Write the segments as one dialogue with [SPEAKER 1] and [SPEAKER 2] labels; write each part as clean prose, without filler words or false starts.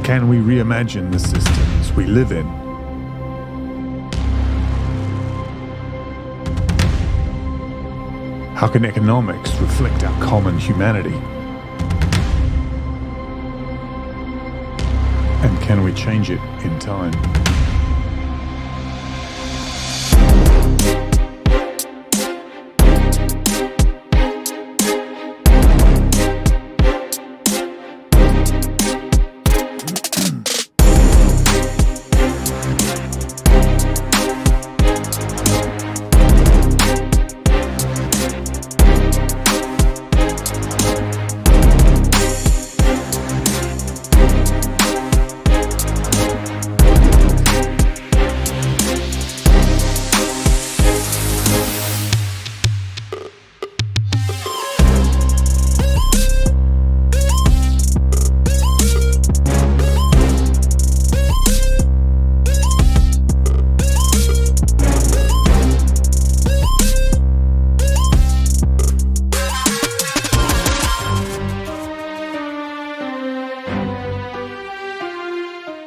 [SPEAKER 1] Can we reimagine the systems we live in? How can economics reflect our common humanity? And can we change it in time?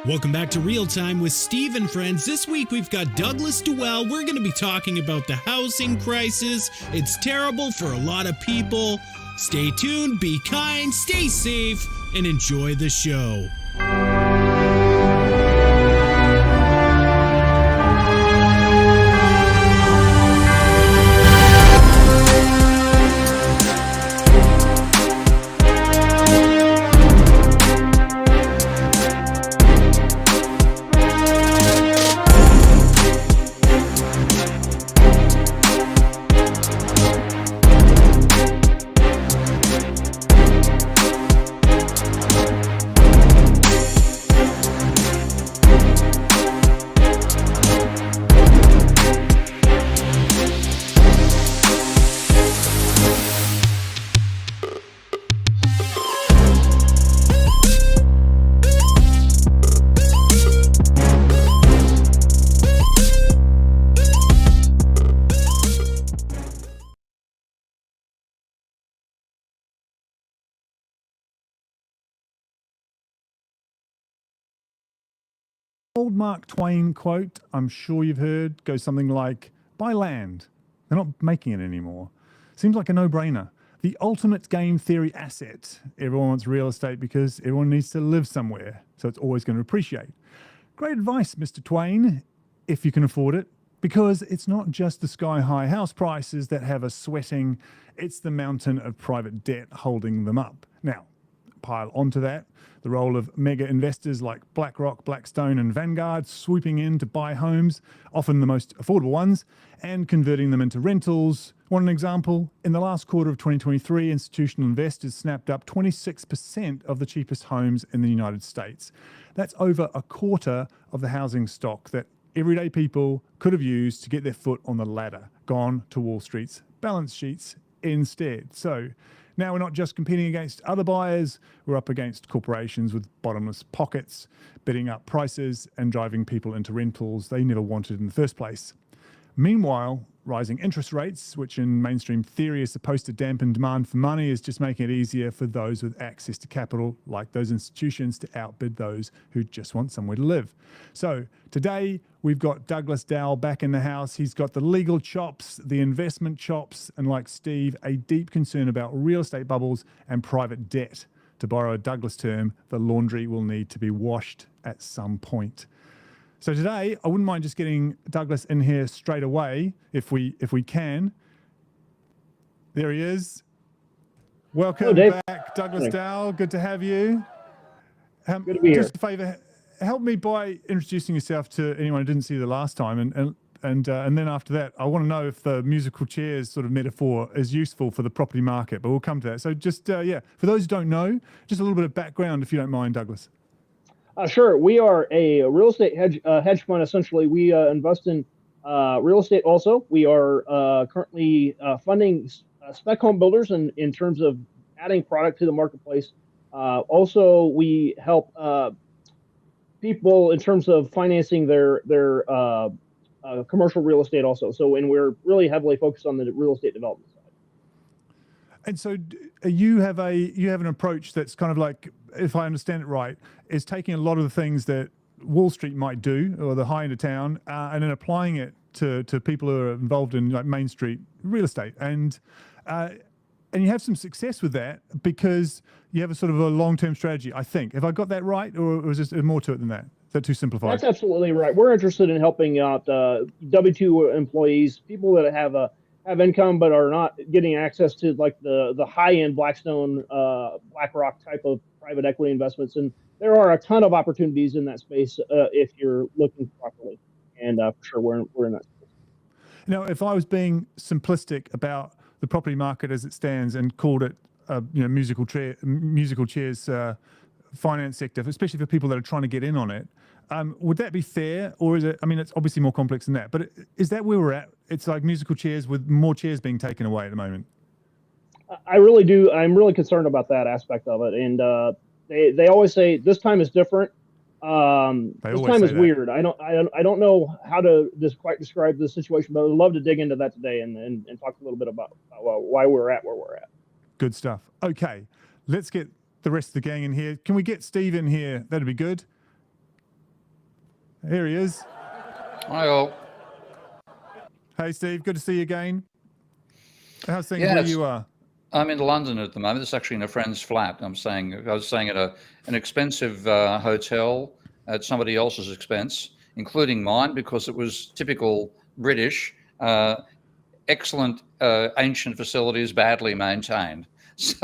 [SPEAKER 2] Welcome back to Real Time with Steve and friends. This week we've got Douglas Dowell. We're going to be talking about the housing crisis. It's terrible for a lot of people. Stay tuned, be kind, stay safe, and enjoy the show.
[SPEAKER 1] Old Mark Twain quote, I'm sure you've heard, goes something like, buy land. They're not making it anymore. Seems like a no-brainer. The ultimate game theory asset. Everyone wants real estate because everyone needs to live somewhere, so it's always going to appreciate. Great advice, Mr. Twain, if you can afford it, because it's not just the sky-high house prices that have us sweating, it's the mountain of private debt holding them up. Now, pile onto that the role of mega investors like BlackRock, Blackstone and Vanguard swooping in to buy homes, often the most affordable ones, and converting them into rentals. Want an example? In the last quarter of 2023, institutional investors snapped up 26% of the cheapest homes in the United States. That's over a quarter of the housing stock that everyday people could have used to get their foot on the ladder, gone to Wall Street's balance sheets instead. So now we're not just competing against other buyers, we're up against corporations with bottomless pockets, bidding up prices and driving people into rentals they never wanted in the first place. Meanwhile, rising interest rates, which in mainstream theory is supposed to dampen demand for money, is just making it easier for those with access to capital, like those institutions, to outbid those who just want somewhere to live. So today we've got Douglas Dowell back in the house. He's got the legal chops, the investment chops, and like Steve, a deep concern about real estate bubbles and private debt. To borrow a Douglas term, the laundry will need to be washed at some point. So today, I wouldn't mind just getting Douglas in here straight away, if we can. There he is. Welcome back, Douglas Dowell. Good to have you.
[SPEAKER 3] Good to be here.
[SPEAKER 1] Just a favour, help me by introducing yourself to anyone who didn't see you the last time, and then after that, I want to know if the musical chairs sort of metaphor is useful for the property market. But we'll come to that. So just for those who don't know, just a little bit of background, if you don't mind, Douglas.
[SPEAKER 3] Sure. We are a real estate hedge fund. Essentially, we invest in real estate. Also, we are currently funding spec home builders in terms of adding product to the marketplace. Also, we help people in terms of financing their commercial real estate. Also, and we're really heavily focused on the real estate development side.
[SPEAKER 1] And so you have an approach that's kind of like, if I understand it right, is taking a lot of the things that Wall Street might do or the high end of town, and then applying it to people who are involved in like Main Street real estate. And you have some success with that because you have a sort of a long-term strategy, I think. Have I got that right, or is there more to it than that? Is that too simplified?
[SPEAKER 3] That's absolutely right. We're interested in helping out W-2 employees, people that have income but are not getting access to like the high-end Blackstone, BlackRock type of private equity investments. And there are a ton of opportunities in that space if you're looking properly. And for sure, we're in that space.
[SPEAKER 1] Now, if I was being simplistic about the property market as it stands and called it, musical chairs finance sector, especially for people that are trying to get in on it, would that be fair, or is it? I mean, it's obviously more complex than that, but is that where we're at? It's like musical chairs with more chairs being taken away at the moment.
[SPEAKER 3] I really do. I'm really concerned about that aspect of it, and they always say this time is different. This time is weird. I don't know how to quite describe the situation, but I'd love to dig into that today and talk a little bit about why we're at where we're at.
[SPEAKER 1] Good stuff. Okay, let's get the rest of the gang in here. Can we get Steve in here? That'd be good. Here he is.
[SPEAKER 4] Hi all.
[SPEAKER 1] Hey Steve, good to see you again. How's things where you are?
[SPEAKER 4] I'm in London at the moment. It's actually in a friend's flat. I was staying at an expensive hotel at somebody else's expense, including mine, because it was typical British, excellent ancient facilities, badly maintained. So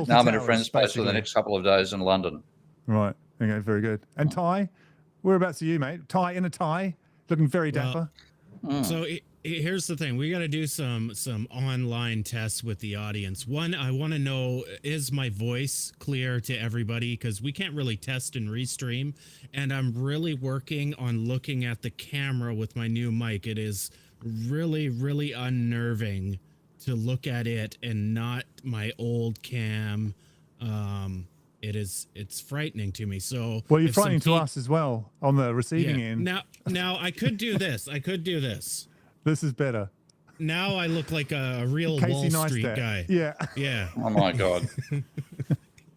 [SPEAKER 4] now I'm in a friend's place for the next couple of days in London.
[SPEAKER 1] Right. Okay, very good. And Ty, whereabouts are you, mate? Ty in a tie, looking very dapper.
[SPEAKER 2] So here's the thing. We got to do some online tests with the audience. One, I want to know, is my voice clear to everybody? Because we can't really test and restream. And I'm really working on looking at the camera with my new mic. It is really, really unnerving to look at it and not my old cam. It's frightening to me. So
[SPEAKER 1] well, you're frightening to us as well on the receiving end.
[SPEAKER 2] Now I could do this.
[SPEAKER 1] This is better.
[SPEAKER 2] Now I look like a real
[SPEAKER 1] Casey
[SPEAKER 2] Wall Street
[SPEAKER 1] Neistat
[SPEAKER 2] guy.
[SPEAKER 1] Yeah.
[SPEAKER 4] Oh my God.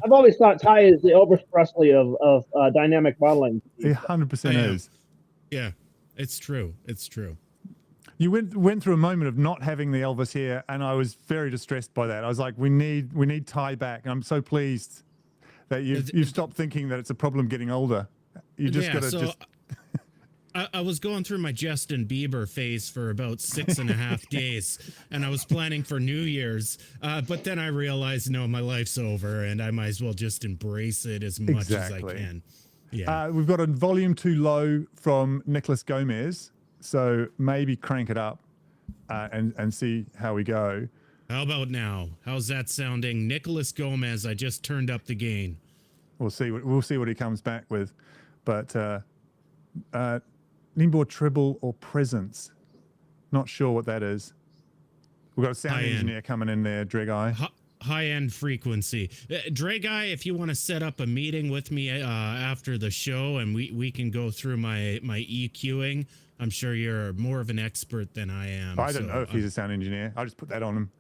[SPEAKER 3] I've always thought Ty is the Elvis Presley of dynamic modeling.
[SPEAKER 1] He 100% is.
[SPEAKER 2] Yeah, it's true. It's true.
[SPEAKER 1] You went through a moment of not having the Elvis here, and I was very distressed by that. I was like, we need Ty back, and I'm so pleased that you've stopped thinking that it's a problem getting older. You just got to
[SPEAKER 2] I was going through my Justin Bieber phase for about 6.5 days, and I was planning for New Year's, but then I realized, no, my life's over, and I might as well just embrace it as much as I can. Yeah.
[SPEAKER 1] We've got a volume too low from Nicholas Gomez, so maybe crank it up and see how we go.
[SPEAKER 2] How about now? How's that sounding? Nicholas Gomez, I just turned up the gain.
[SPEAKER 1] We'll see what he comes back with, but Nimbo treble or presence, not sure what that is. We've got a sound engineer coming in there, Dreguy.
[SPEAKER 2] High-end frequency. Dreguy, if you want to set up a meeting with me after the show and we can go through my EQing, I'm sure you're more of an expert than I am.
[SPEAKER 1] I don't know if he's a sound engineer. I'll just put that on him.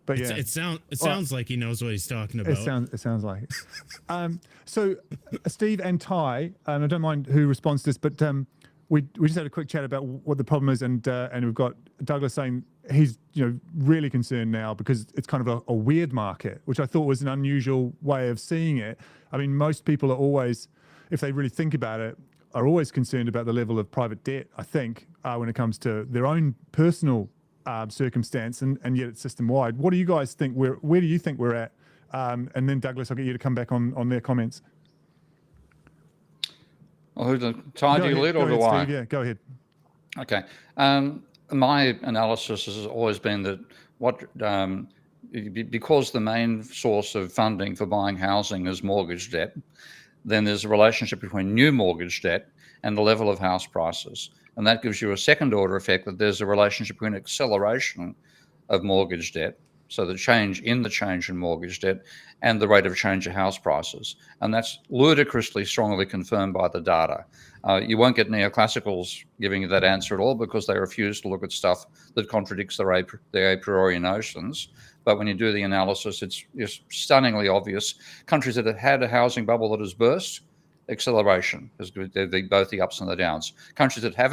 [SPEAKER 1] But yeah,
[SPEAKER 2] it sounds like he knows what he's talking about.
[SPEAKER 1] It sounds like it. So Steve and Ty, and I don't mind who responds to this, but we just had a quick chat about what the problem is, and we've got Douglas saying he's really concerned now because it's kind of a weird market, which I thought was an unusual way of seeing it. I mean, most people are always, if they really think about it, are always concerned about the level of private debt, I think, when it comes to their own personal circumstance, and yet it's system-wide. What do you guys think? Where do you think we're at? And then Douglas, I'll get you to come back on their comments.
[SPEAKER 4] Well, Ty, do you lead or do I?
[SPEAKER 1] Steve, yeah, go ahead.
[SPEAKER 4] Okay. My analysis has always been that because the main source of funding for buying housing is mortgage debt, then there's a relationship between new mortgage debt and the level of house prices. And that gives you a second order effect that there's a relationship between acceleration of mortgage debt, so the change in mortgage debt, and the rate of change of house prices. And that's ludicrously strongly confirmed by the data. You won't get neoclassicals giving you that answer at all because they refuse to look at stuff that contradicts their a priori notions. But when you do the analysis, it's just stunningly obvious. Countries that have had a housing bubble that has burst, acceleration, because they're both the ups and the downs. Countries that have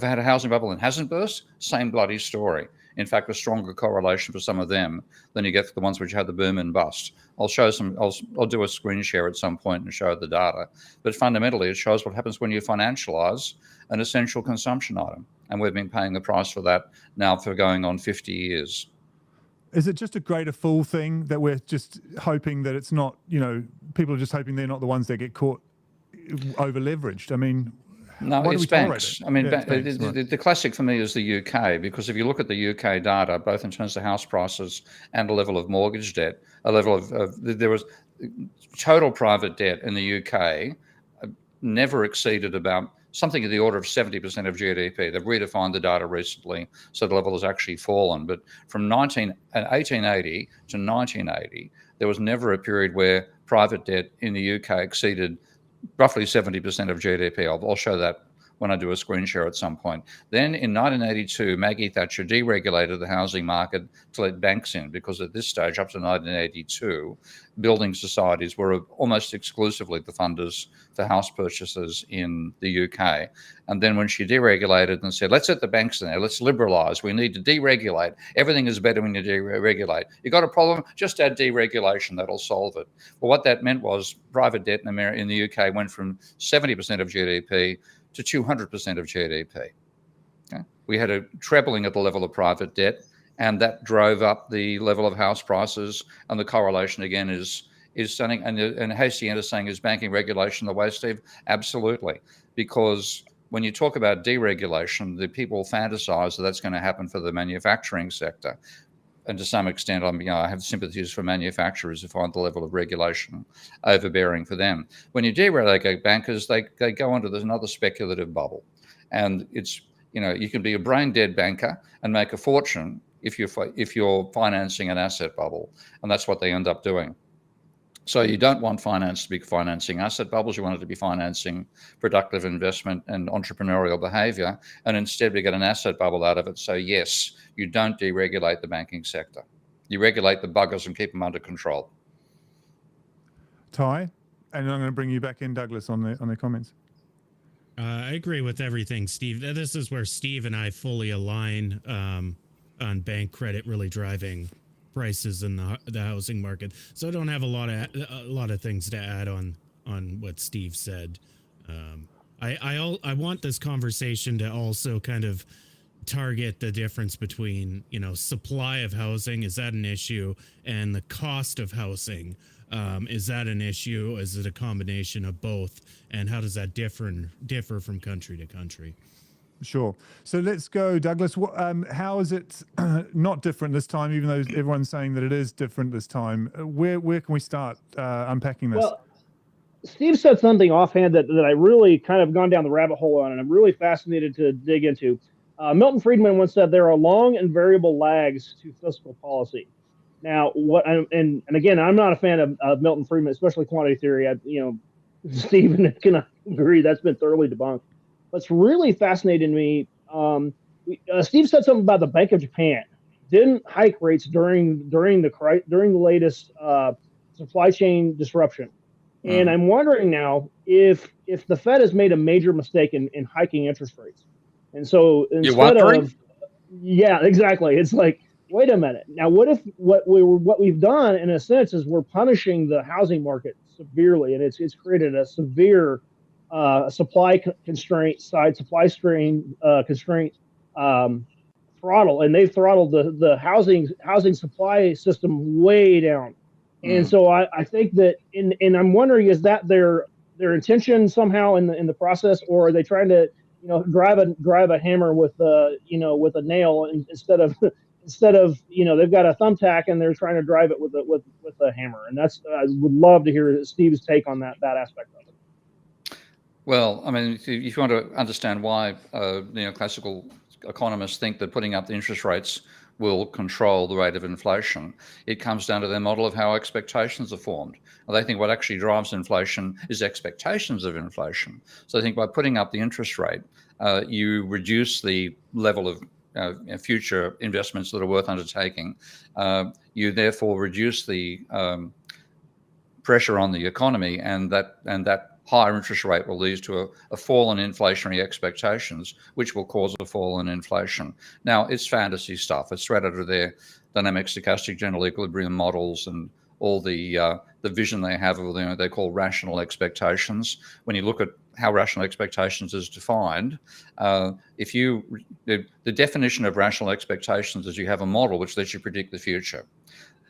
[SPEAKER 4] had a housing bubble and hasn't burst, same bloody story. In fact, a stronger correlation for some of them than you get for the ones which had the boom and bust. I'll do a screen share at some point and show the data. But fundamentally, it shows what happens when you financialize an essential consumption item. And we've been paying the price for that now for going on 50 years.
[SPEAKER 1] Is it just a greater fool thing that we're just hoping that it's not, people are just hoping they're not the ones that get caught over leveraged? I mean,
[SPEAKER 4] no, it's banks. I mean, the classic for me is the UK, because if you look at the UK data, both in terms of house prices and the level of mortgage debt, there was total private debt in the UK never exceeded about something in the order of 70% of GDP. They've redefined the data recently, so the level has actually fallen. But from 1880 to 1980, there was never a period where private debt in the UK exceeded roughly 70% of GDP. I'll show that when I do a screen share at some point. Then in 1982, Maggie Thatcher deregulated the housing market to let banks in, because at this stage, up to 1982, building societies were almost exclusively the funders for house purchases in the UK. And then when she deregulated and said, let's let the banks in there, let's liberalise, we need to deregulate. Everything is better when you deregulate. You got a problem? Just add deregulation, that'll solve it. Well, what that meant was private debt in the UK went from 70% of GDP to 200% of GDP. Okay? We had a trebling at the level of private debt, and that drove up the level of house prices. And the correlation again is stunning. And Hasty is saying, is banking regulation the way, Steve? Absolutely, because when you talk about deregulation, the people fantasize that that's going to happen for the manufacturing sector. And to some extent, I have sympathies for manufacturers who find the level of regulation overbearing for them. When you deregulate bankers, they go into another speculative bubble, and it's you can be a brain dead banker and make a fortune if you're financing an asset bubble, and that's what they end up doing. So you don't want finance to be financing asset bubbles. You want it to be financing productive investment and entrepreneurial behavior. And instead we get an asset bubble out of it. So yes, you don't deregulate the banking sector. You regulate the buggers and keep them under control.
[SPEAKER 1] Ty, and I'm going to bring you back in, Douglas, on the comments.
[SPEAKER 2] I agree with everything, Steve. This is where Steve and I fully align on bank credit really driving prices in the housing market. So I don't have a lot of things to add on what Steve said. I want this conversation to also kind of target the difference between supply of housing, is that an issue, and the cost of housing, is that an issue? Is it a combination of both? And how does that differ from country to country?
[SPEAKER 1] Sure. So let's go, Douglas. How is it not different this time, even though everyone's saying that it is different this time? Where can we start unpacking this?
[SPEAKER 3] Well, Steve said something offhand that I really kind of gone down the rabbit hole on, and I'm really fascinated to dig into. Milton Friedman once said there are long and variable lags to fiscal policy. Now, and again, I'm not a fan of Milton Friedman, especially quantity theory. Stephen can agree that's been thoroughly debunked. What's really fascinating to me, Steve said something about the Bank of Japan didn't hike rates during the latest supply chain disruption, and I'm wondering now if the Fed has made a major mistake in hiking interest rates, and so instead of exactly, it's like, wait a minute, now what if what we've done in a sense is we're punishing the housing market severely, and it's created a severe supply constraint throttle, and they've throttled the housing supply system way down. And so I think that, and I'm wondering, is that their intention somehow in the process, or are they trying to drive a hammer with a nail instead of they've got a thumbtack and they're trying to drive it with a hammer? And that's, I would love to hear Steve's take on that aspect of it.
[SPEAKER 4] Well, I mean, if you want to understand why classical economists think that putting up the interest rates will control the rate of inflation, it comes down to their model of how expectations are formed. And they think what actually drives inflation is expectations of inflation. So I think by putting up the interest rate, you reduce the level of future investments that are worth undertaking, you therefore reduce the pressure on the economy, and that higher interest rate will lead to a fall in inflationary expectations, which will cause a fall in inflation. Now, it's fantasy stuff. It's straight out of their dynamic stochastic general equilibrium models and all the vision they have of what they call rational expectations. When you look at how rational expectations is defined, the definition of rational expectations is you have a model which lets you predict the future.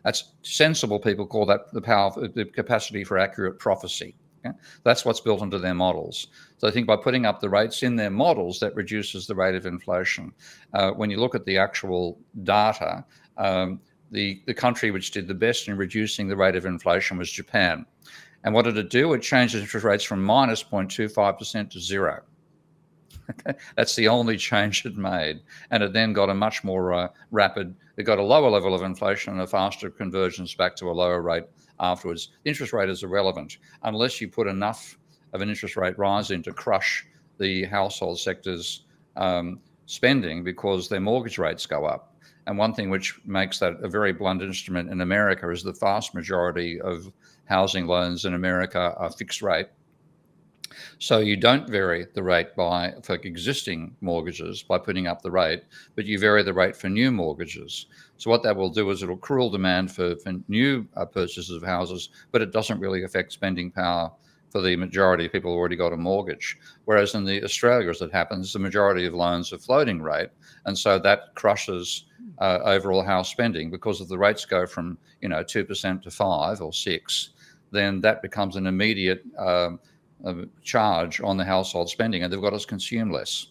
[SPEAKER 4] That's sensible people call that the capacity for accurate prophecy. Okay? That's what's built into their models. So I think by putting up the rates in their models, that reduces the rate of inflation. When you look at the actual data, the country which did the best in reducing the rate of inflation was Japan. And what did it do? It changed interest rates from minus 0.25% to zero. Okay? That's the only change it made. And it then got a much more it got a lower level of inflation and a faster convergence back to a lower rate afterwards. The interest rate is irrelevant unless you put enough of an interest rate rise in to crush the household sector's spending because their mortgage rates go up. And one thing which makes that a very blunt instrument in America is the vast majority of housing loans in America are fixed rate. So you don't vary the rate for existing mortgages by putting up the rate, but you vary the rate for new mortgages. So what that will do is it'll cool demand for new purchases of houses, but it doesn't really affect spending power for the majority of people who already got a mortgage. Whereas in Australia, as it happens, the majority of loans are floating rate, and so that crushes overall house spending because if the rates go from 2% to 5 or 6, then that becomes an immediate charge on the household spending, and they've got to consume less.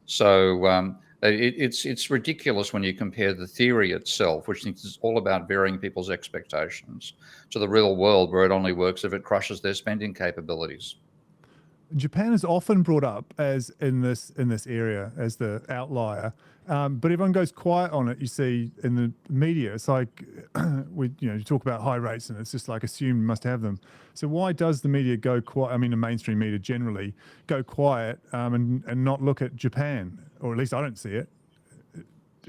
[SPEAKER 4] So it's ridiculous when you compare the theory itself, which is all about varying people's expectations, to the real world where it only works if it crushes their spending capabilities.
[SPEAKER 1] Japan is often brought up as in this area as the outlier, but everyone goes quiet on it. You see in the media, it's like you talk about high rates, and it's just like assumed you must have them. So why does the media go quiet? I mean, the mainstream media generally go quiet and not look at Japan, or at least I don't see it.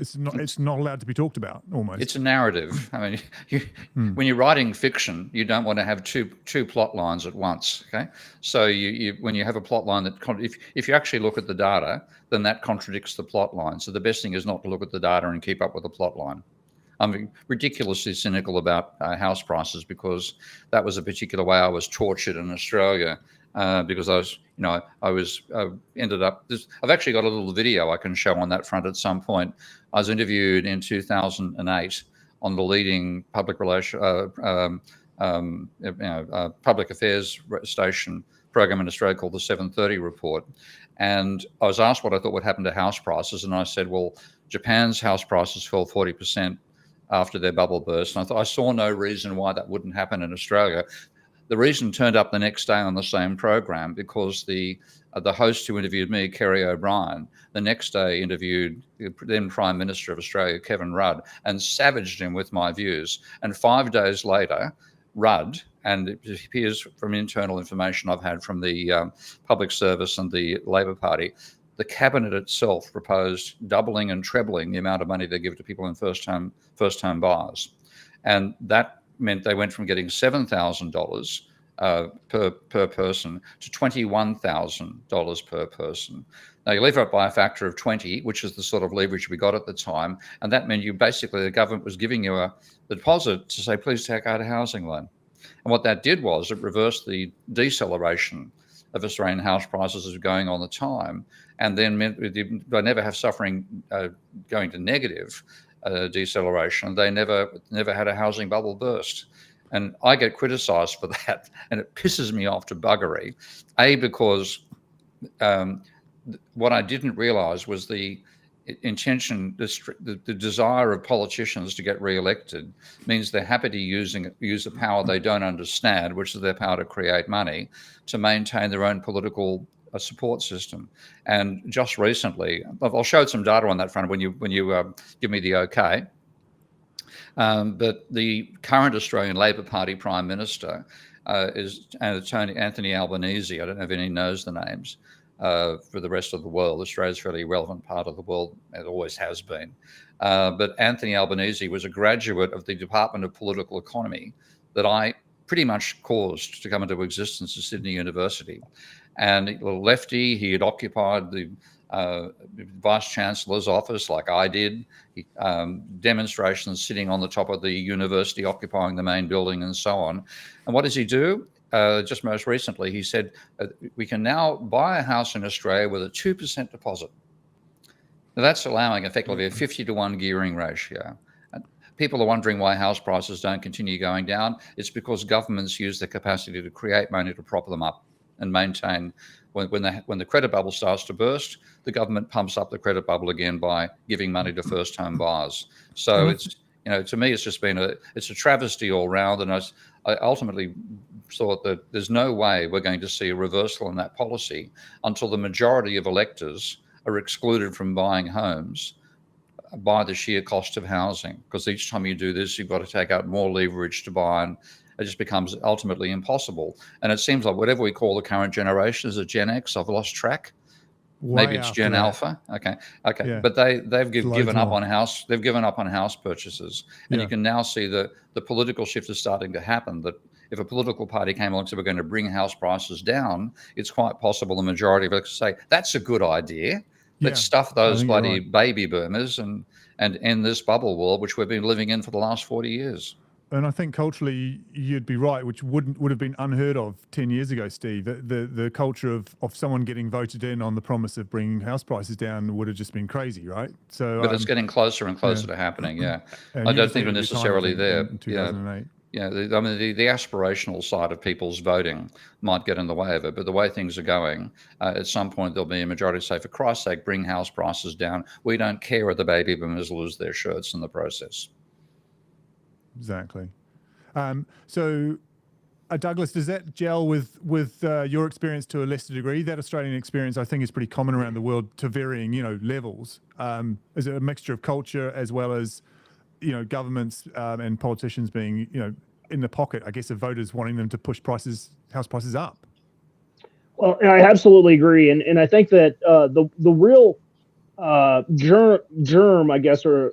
[SPEAKER 1] It's not allowed to be talked about. Almost, it's
[SPEAKER 4] a narrative. I mean, when you're writing fiction, you don't want to have two plot lines at once. Okay, so when you have a plot line that if you actually look at the data, then that contradicts the plot line. So the best thing is not to look at the data and keep up with the plot line. I'm ridiculously cynical about house prices because that was a particular way I was tortured in Australia. Because ended up. I've actually got a little video I can show on that front at some point. I was interviewed in 2008 on the leading public affairs station program in Australia called the 7:30 Report, and I was asked what I thought would happen to house prices, and I said, well, Japan's house prices fell 40% after their bubble burst, and I saw no reason why that wouldn't happen in Australia. The reason turned up the next day on the same program because the host who interviewed me, Kerry O'Brien, the next day interviewed the then Prime Minister of Australia, Kevin Rudd, and savaged him with my views. And 5 days later, Rudd, and it appears from internal information I've had from the Public Service and the Labor Party, the cabinet itself proposed doubling and trebling the amount of money they give to people in first home buyers, and that meant they went from getting $7,000 per person to $21,000 per person. Now you lever it by a factor of 20, which is the sort of leverage we got at the time, and that meant the government was giving you the deposit to say, please take out a housing loan. And what that did was it reversed the deceleration of Australian house prices as going on the time, and then meant they never have suffering going to negative deceleration. They never had a housing bubble burst. And I get criticized for that, and it pisses me off to buggery. Because what I didn't realize was the intention, the desire of politicians to get re-elected means they're happy to use a power they don't understand, which is their power to create money, to maintain their own political support system. And just recently, I'll show some data on that front when you give me the okay. But the current Australian Labor Party Prime Minister is Anthony Albanese. I don't know if anyone knows the names. for the rest of the world. Australia's a fairly relevant part of the world. It always has been. But Anthony Albanese was a graduate of the Department of Political Economy that I pretty much caused to come into existence at Sydney University. And a lefty, he had occupied the Vice Chancellor's office like I did, demonstrations sitting on the top of the university, occupying the main building and so on. And what does he do? Just most recently, he said, we can now buy a house in Australia with a 2% deposit. Now, that's allowing effectively a 50-to-1 gearing ratio. And people are wondering why house prices don't continue going down. It's because governments use their capacity to create money to prop them up and maintain. When the credit bubble starts to burst, the government pumps up the credit bubble again by giving money to first-home buyers. So it's, to me, it's just been it's a travesty all round. And I ultimately thought that there's no way we're going to see a reversal in that policy until the majority of electors are excluded from buying homes by the sheer cost of housing. Because each time you do this, you've got to take out more leverage to buy, and it just becomes ultimately impossible. And it seems like whatever we call the current generation, is it Gen X? I've lost track. Maybe it's Gen Alpha. Okay. Yeah. But they've given up on house. They've given up on house purchases, and you can now see the political shift is starting to happen. That if a political party came along and said we're going to bring house prices down, it's quite possible the majority of us say that's a good idea. Let's stuff those bloody baby boomers and end this bubble world which we've been living in for the last 40 years.
[SPEAKER 1] And I think culturally you'd be right, which would have been unheard of 10 years ago, Steve. The culture of someone getting voted in on the promise of bringing house prices down would have just been crazy, right? So,
[SPEAKER 4] but it's getting closer and closer to happening. Yeah, I don't think we're necessarily there.
[SPEAKER 1] In 2008.
[SPEAKER 4] Yeah, the aspirational side of people's voting might get in the way of it, but the way things are going, at some point there'll be a majority say, for Christ's sake, bring house prices down. We don't care if the baby boomers lose their shirts in the process.
[SPEAKER 1] Exactly. So, Douglas, does that gel with your experience to a lesser degree? That Australian experience, I think, is pretty common around the world to varying, levels. Is it a mixture of culture as well as, governments and politicians being, in the pocket, I guess, of voters wanting them to push house prices up?
[SPEAKER 3] Well, I absolutely agree, and I think that the real germ, I guess, or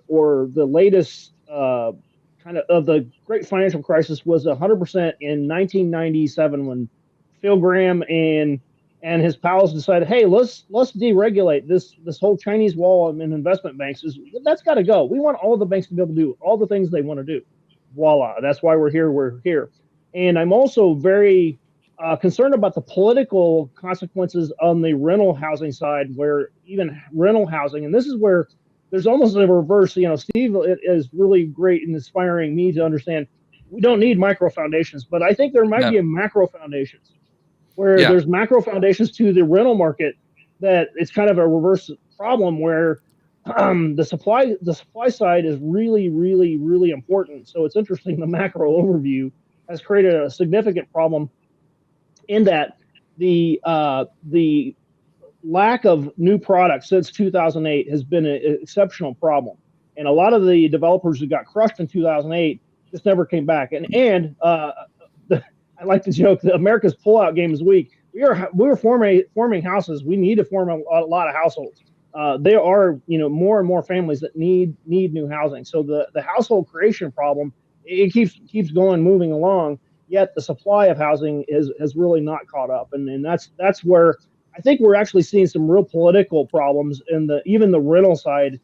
[SPEAKER 3] the latest kind of the great financial crisis was 100% in 1997 when Phil Graham and his pals decided, hey, let's deregulate this whole Chinese wall in investment banks. That's got to go. We want all the banks to be able to do all the things they want to do. Voila. That's why we're here. And I'm also very concerned about the political consequences on the rental housing side, where even rental housing, and this is where there's almost a reverse. Steve is really great in inspiring me to understand we don't need micro foundations, but I think there might be a macro foundations where there's macro foundations to the rental market, that it's kind of a reverse problem where the supply side is really, really, really important. So it's interesting. The macro overview has created a significant problem in that the lack of new products since 2008 has been an exceptional problem. And a lot of the developers who got crushed in 2008 just never came back. And I like to joke that America's pullout game is weak. We're forming houses. We need to form a lot of households. There are, more and more families that need new housing. So the household creation problem, it keeps moving along. Yet the supply of housing has really not caught up. And that's where I think we're actually seeing some real political problems, and even the rental side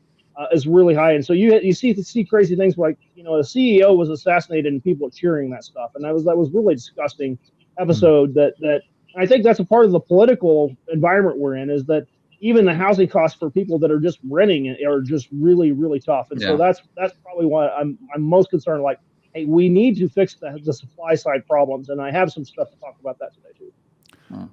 [SPEAKER 3] is really high. And so you see crazy things like, a CEO was assassinated and people are cheering that stuff. And that was really disgusting episode that I think that's a part of the political environment we're in, is that even the housing costs for people that are just renting are just really, really tough. And so that's probably why I'm most concerned. Like, hey, we need to fix the supply side problems. And I have some stuff to talk about that today too.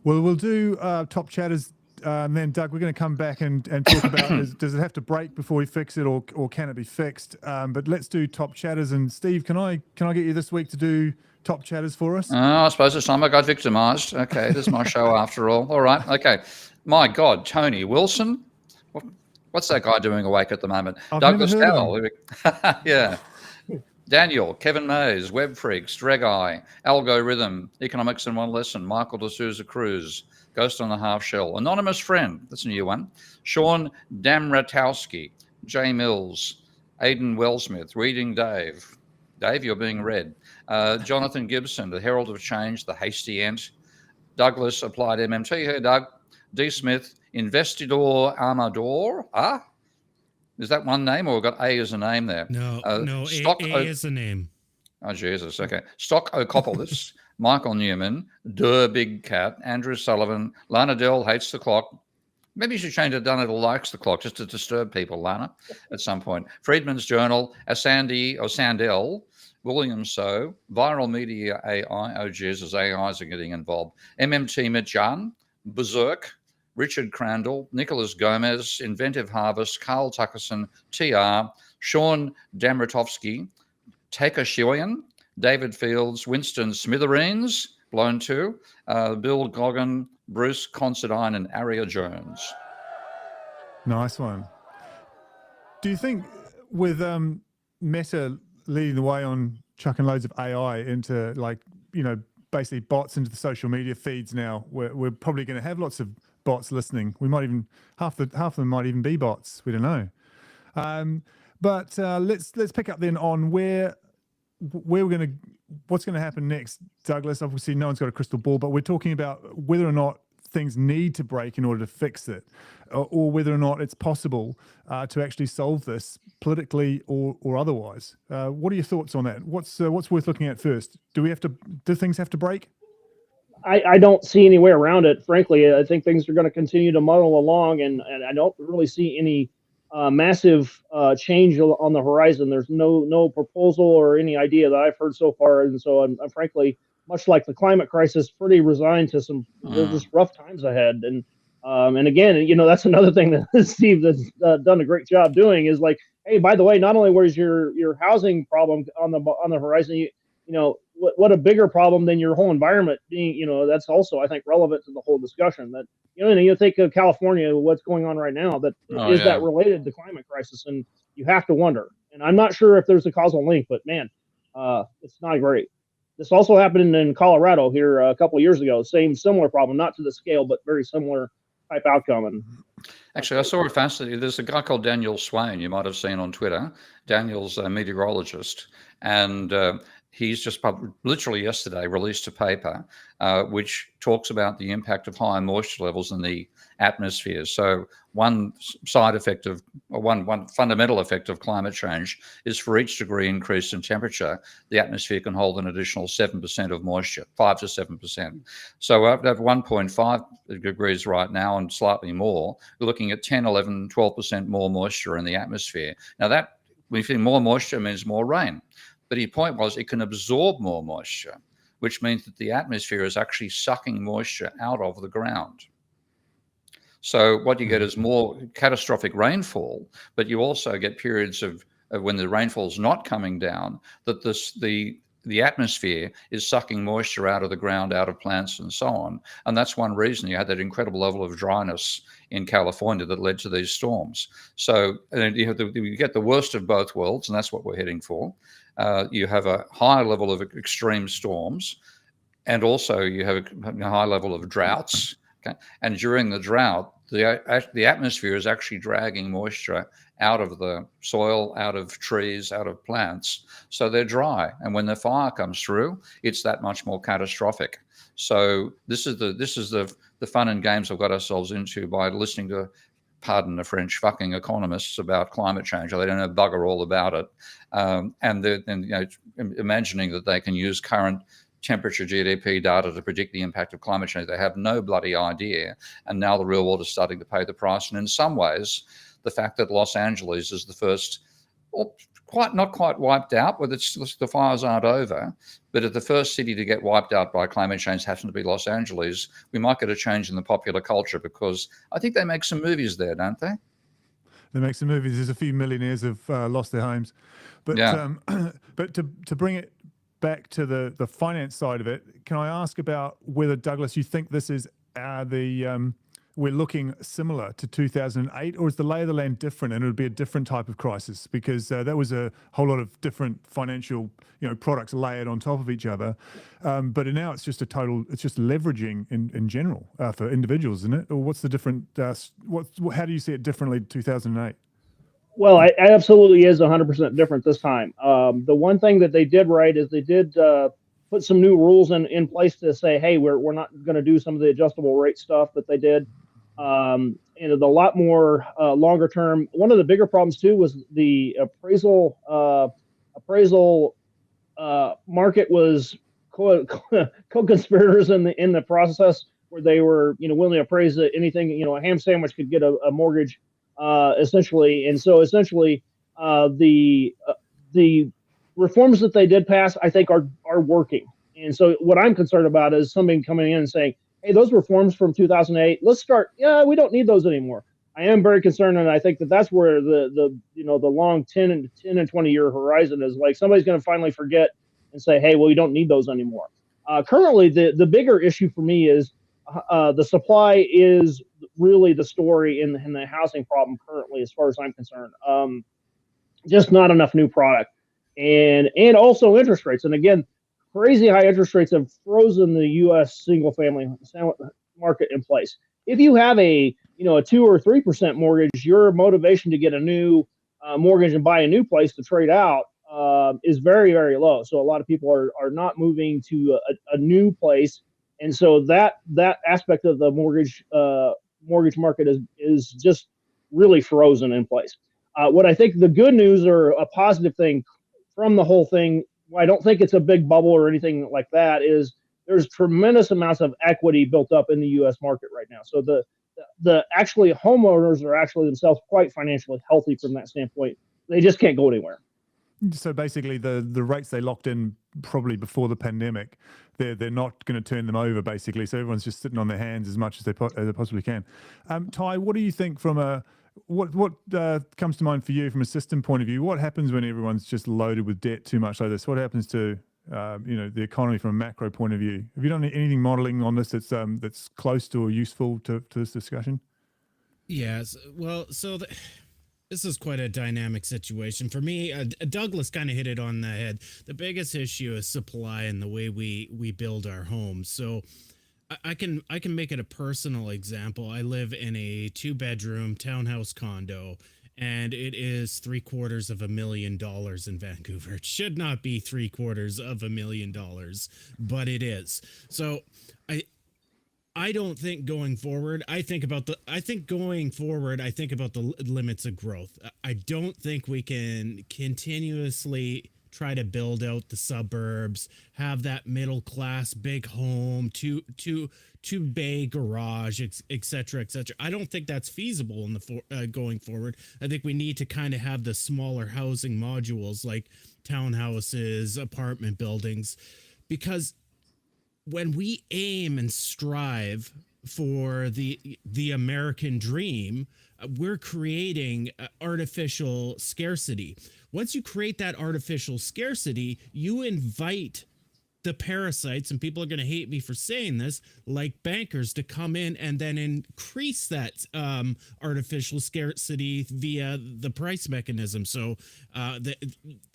[SPEAKER 1] Well, we'll do top chatters. And then, Doug, we're going to come back and talk about does it have to break before we fix it, or can it be fixed? But let's do top chatters. And Steve, can I get you this week to do top chatters for us?
[SPEAKER 4] I suppose it's time I got victimised. Okay, this is my show after all. All right, okay. My God, Tony Wilson. What's that guy doing awake at the moment?
[SPEAKER 1] I've
[SPEAKER 4] Douglas
[SPEAKER 1] never heard of
[SPEAKER 4] Dowell. Yeah. Daniel, Kevin Mays, Web Freaks, Drag-Eye, Algo Rhythm, Economics in One Lesson, Michael D'Souza Cruz, Ghost on the Half Shell, Anonymous Friend, that's a new one, Sean Damratowski, Jay Mills, Aidan Wellsmith, Reading Dave. Dave, you're being read. Jonathan Gibson, The Herald of Change, The Hasty Ant, Douglas Applied MMT. Hey, Doug. D. Smith, Investidor Amador. Is that one name, or we've got A as a name there?
[SPEAKER 2] No,
[SPEAKER 4] Stock
[SPEAKER 2] A is the name.
[SPEAKER 4] Oh, Jesus. Okay. Stock O'Copolis, Michael Newman, Durr Big Cat, Andrew Sullivan, Lana Dell hates the clock. Maybe you should change it, Donna likes the clock, just to disturb people, Lana, at some point. Friedman's Journal, Sandell, William So, Viral Media AI, oh Jesus, AIs are getting involved. MMT Mitjan, Berserk, Richard Crandall, Nicholas Gomez, Inventive Harvest, Carl Tuckerson, TR, Sean Damratovsky, Taker Shoyan, David Fields, Winston Smithereens, blown to, Bill Goggin, Bruce Considine, and Aria Jones.
[SPEAKER 1] Nice one. Do you think with Meta leading the way on chucking loads of AI into, like, you know, basically bots into the social media feeds now, we're probably going to have lots of bots listening. We might even half of them might even be bots. We don't know. But let's pick up then on where we're going to, what's going to happen next, Douglas. Obviously, no one's got a crystal ball, but we're talking about whether or not things need to break in order to fix it, or whether or not it's possible to actually solve this politically or otherwise. What are your thoughts on that? What's worth looking at first? Do things have to break?
[SPEAKER 3] I don't see any way around it. Frankly, I think things are going to continue to muddle along, and I don't really see any massive change on the horizon. There's no proposal or any idea that I've heard so far, and so I'm frankly, much like the climate crisis, pretty resigned to some just rough times ahead. And again, you know, that's another thing that Steve has done a great job doing is like, hey, by the way, not only was your housing problem on the horizon, you know, what a bigger problem than your whole environment being, you know, that's also, I think, relevant to the whole discussion. That, you know, you think of California, what's going on right now, that that related to climate crisis? And you have to wonder. And I'm not sure if there's a causal link, but man, it's not great. This also happened in Colorado here a couple of years ago. Similar problem, not to the scale, but very similar type outcome. And
[SPEAKER 4] actually, I saw a fascinating. There's a guy called Daniel Swain, you might have seen on Twitter. Daniel's a meteorologist, and he's just literally yesterday released a paper which talks about the impact of high moisture levels in the atmosphere. So one side effect of, or one fundamental effect of climate change is for each degree increase in temperature, the atmosphere can hold an additional 7% of moisture, 5 to 7%. So at 1.5 degrees right now and slightly more, we're looking at 10, 11, 12% more moisture in the atmosphere. Now that, when you think more moisture means more rain. But his point was it can absorb more moisture, which means that the atmosphere is actually sucking moisture out of the ground. So what you get is more catastrophic rainfall, but you also get periods of when the rainfall's not coming down, that the atmosphere is sucking moisture out of the ground, out of plants, and so on. And that's one reason you had that incredible level of dryness in California that led to these storms. So you get the worst of both worlds, and that's what we're heading for. You have a high level of extreme storms, and also you have a high level of droughts. Okay? And during the drought, the atmosphere is actually dragging moisture out of the soil, out of trees, out of plants, so they're dry. And when the fire comes through, it's that much more catastrophic. So this is the fun and games we've got ourselves into by listening to, pardon the French, fucking economists about climate change. They don't know bugger all about it, and you know, imagining that they can use current temperature GDP data to predict the impact of climate change. They have no bloody idea, and now the real world is starting to pay the price. And in some ways, the fact that Los Angeles is the first, or not quite wiped out, but the fires aren't over, but if the first city to get wiped out by climate change happens to be Los Angeles, we might get a change in the popular culture, because I think they make some movies there, don't they?
[SPEAKER 1] They make some movies. There's a few millionaires have lost their homes, but
[SPEAKER 4] Yeah.
[SPEAKER 1] But to bring it back to the finance side of it, can I ask about whether, Douglas, you think this is we're looking similar to 2008, or is the lay of the land different and it would be a different type of crisis? Because that was a whole lot of different financial, products layered on top of each other. But now it's just it's just leveraging in general for individuals, isn't it? Or what's the different, how do you see it differently to 2008?
[SPEAKER 3] Well, it absolutely is 100% different this time. The one thing that they did right is they did put some new rules in place to say, hey, we're not going to do some of the adjustable rate stuff that they did. And a lot more longer term. One of the bigger problems too was the appraisal market was co-conspirators in the process, where they were willing to appraise anything. A ham sandwich could get a mortgage essentially. And so essentially the reforms that they did pass, I think, are working. And so what I'm concerned about is somebody coming in and saying, hey, those reforms from 2008, let's start. Yeah, we don't need those anymore. I am very concerned, and I think that's where the long 10 and 20 year horizon is. Like, somebody's going to finally forget and say, hey, well, you don't need those anymore. Currently, the bigger issue for me is the supply is really the story in the housing problem currently, as far as I'm concerned. Just not enough new product, and also interest rates. And again, crazy high interest rates have frozen the U.S. single family market in place. If you have a 2 or 3% mortgage, your motivation to get a new mortgage and buy a new place to trade out is very, very low. So a lot of people are not moving to a new place, and so that aspect of the mortgage market is just really frozen in place. What I think the good news, or a positive thing from the whole thing, I don't think it's a big bubble or anything like that, is there's tremendous amounts of equity built up in the U.S. market right now. So the actually homeowners are actually themselves quite financially healthy from that standpoint. They just can't go anywhere.
[SPEAKER 1] So basically, the rates they locked in probably before the pandemic, they're not going to turn them over, basically. So everyone's just sitting on their hands as much as they possibly can. Ty, what do you think from what comes to mind for you from a system point of view? What happens when everyone's just loaded with debt too much like this? What happens to the economy from a macro point of view? Have you done anything modeling on this that's close to or useful to this discussion?
[SPEAKER 2] Yes. Well, this is quite a dynamic situation. For me, Douglas kind of hit it on the head. The biggest issue is supply and the way we build our homes. So I can make it a personal example. I live in a 2-bedroom townhouse condo, and it is $750,000 in Vancouver. It should not be $750,000, but it is. So I don't think going forward, I think about the limits of growth. I don't think we can continuously try to build out the suburbs, have that middle class big home, two bay garage, et cetera, et cetera. I don't think that's feasible in going forward. I think we need to kind of have the smaller housing modules like townhouses, apartment buildings, because when we aim and strive for the American dream, we're creating artificial scarcity. Once you create that artificial scarcity, you invite the parasites, and people are going to hate me for saying this, like bankers, to come in and then increase that artificial scarcity via the price mechanism. So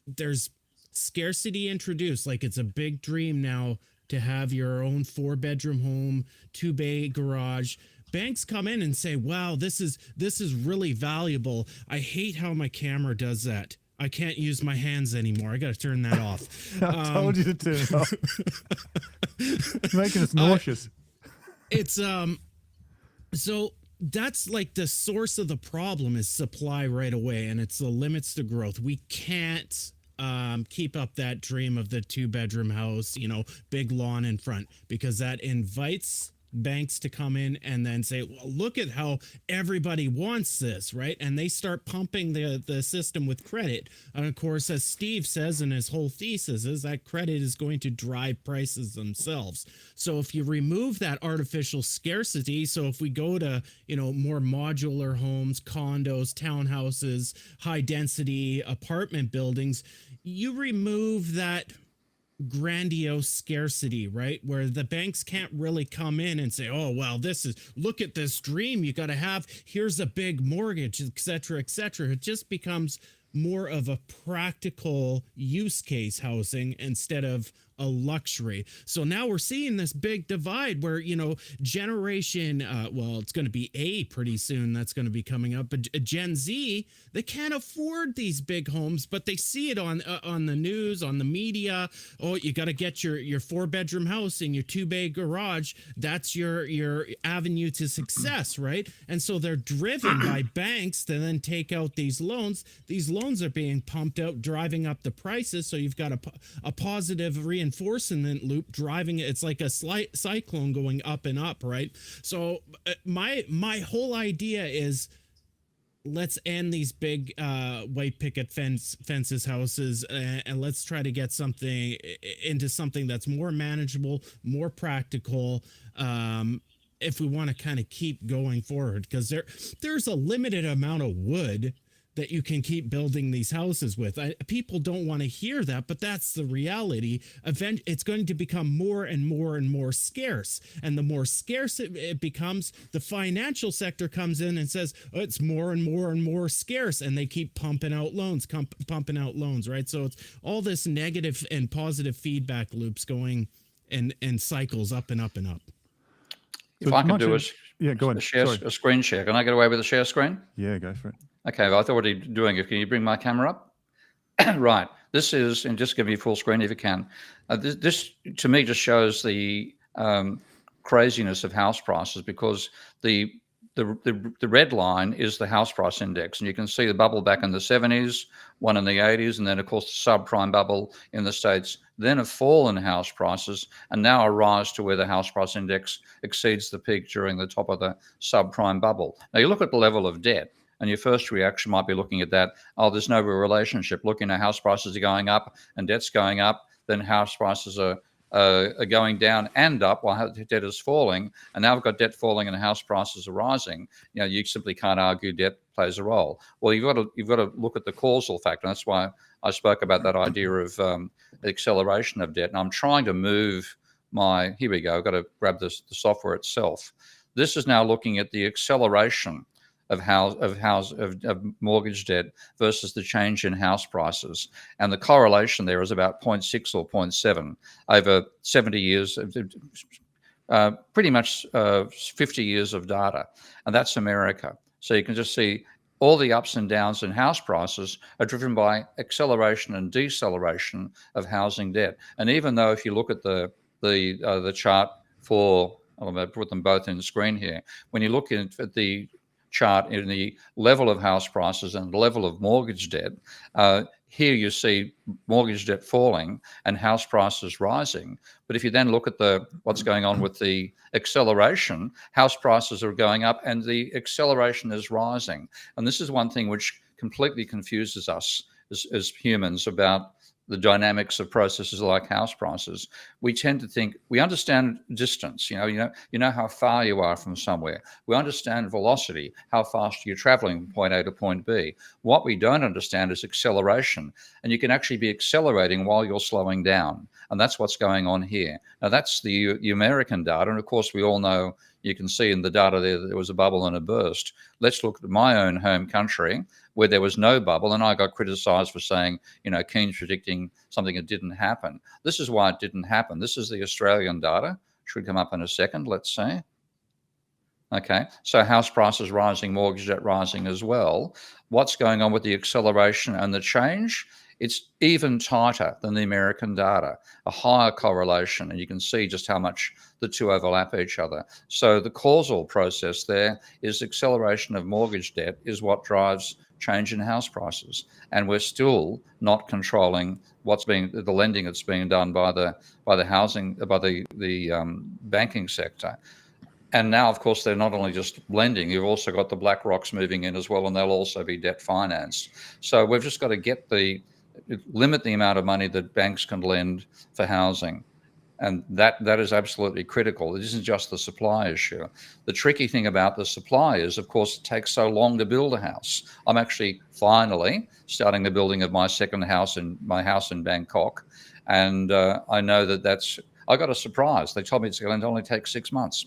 [SPEAKER 2] there's scarcity introduced, like it's a big dream now to have your own 4-bedroom home, 2-bay garage. Banks come in and say, wow, this is really valuable. I hate how my camera does that. I can't use my hands anymore. I got to turn that off.
[SPEAKER 1] I told you to turn it off. It's making us nauseous.
[SPEAKER 2] It's so that's like the source of the problem is supply right away, and it's the limits to growth. We can't keep up that dream of the 2-bedroom house, big lawn in front, because that invites banks to come in and then say, well, look at how everybody wants this, right? And they start pumping the system with credit. And of course, as Steve says in his whole thesis, is that credit is going to drive prices themselves. So if you remove that artificial scarcity, so if we go to, more modular homes, condos, townhouses, high density apartment buildings, you remove that grandiose scarcity, right? Where the banks can't really come in and say, oh, well, look at this dream you got to have. Here's a big mortgage, et cetera, et cetera. It just becomes more of a practical use case housing instead of a luxury. So now we're seeing this big divide where, generation, well, it's going to be A pretty soon. That's going to be coming up. But Gen Z, they can't afford these big homes, but they see it on the news, on the media. Oh, you got to get your 4-bedroom house in your 2-bay garage. That's your avenue to success, right? And so they're driven by banks to then take out these loans. These loans are being pumped out, driving up the prices. So you've got a positive reinforcement loop driving it. It's like a slight cyclone going up and up, right? So my whole idea is, let's end these big white picket fences houses, and let's try to get something into something that's more manageable, more practical, if we want to kind of keep going forward, because there's a limited amount of wood that you can keep building these houses with. People don't want to hear that, but that's the reality. It's going to become more and more and more scarce. And the more scarce it becomes, the financial sector comes in and says, oh, it's more and more and more scarce. And they keep pumping out loans, right? So it's all this negative and positive feedback loops going and cycles up and up and up.
[SPEAKER 4] If I can do
[SPEAKER 1] go ahead.
[SPEAKER 4] a screen share, can I get away with a share screen?
[SPEAKER 1] Yeah, go for it.
[SPEAKER 4] Okay, well, I thought what are you doing? Can you bring my camera up? Right. This is, and just give me full screen if you can. This to me just shows the craziness of house prices, because the red line is the house price index, and you can see the bubble back in the 70s, one in the 80s, and then of course the subprime bubble in the States, then a fall in house prices, and now a rise to where the house price index exceeds the peak during the top of the subprime bubble. Now you look at the level of debt, and your first reaction might be looking at that, oh, there's no real relationship. Look, house prices are going up and debt's going up, then house prices are going down and up while debt is falling. And now we've got debt falling and house prices are rising. You simply can't argue debt plays a role. Well, you've got to look at the causal factor. That's why I spoke about that idea of the acceleration of debt. And I'm trying to move here we go. I've got to grab the software itself. This is now looking at the acceleration of mortgage debt versus the change in house prices, and the correlation there is about 0.6 or 0.7 over 70 years, pretty much 50 years of data, and that's America. So you can just see all the ups and downs in house prices are driven by acceleration and deceleration of housing debt. And even though if you look at the chart for, I'm going to put them both in the screen here, when you look at the chart in the level of house prices and the level of mortgage debt, here you see mortgage debt falling and house prices rising. But if you then look at what's going on with the acceleration, house prices are going up and the acceleration is rising. And this is one thing which completely confuses us as humans about the dynamics of processes like house prices. We tend to think we understand distance. You know how far you are from somewhere. We understand velocity, how fast you're traveling from point A to point B. What we don't understand is acceleration, and you can actually be accelerating while you're slowing down, and that's what's going on here. Now that's the American data, and of course we all know. You can see in the data there was a bubble and a burst. Let's look at my own home country where there was no bubble, and I got criticized for saying, Keen's predicting something that didn't happen. This is why it didn't happen. This is the Australian data. Should come up in a second, let's see. Okay, so house prices rising, mortgage debt rising as well. What's going on with the acceleration and the change? It's even tighter than the American data, a higher correlation, and you can see just how much the two overlap each other. So the causal process there is acceleration of mortgage debt is what drives change in house prices, and we're still not controlling the lending that's being done by the banking sector. And now, of course, they're not only just lending, you've also got the BlackRocks moving in as well, and they'll also be debt financed. So we've just got to limit the amount of money that banks can lend for housing. And that is absolutely critical. It isn't just the supply issue. The tricky thing about the supply is, of course, it takes so long to build a house. I'm actually finally starting the building of my second house my house in Bangkok. And I know I got a surprise. They told me it's going to only take 6 months,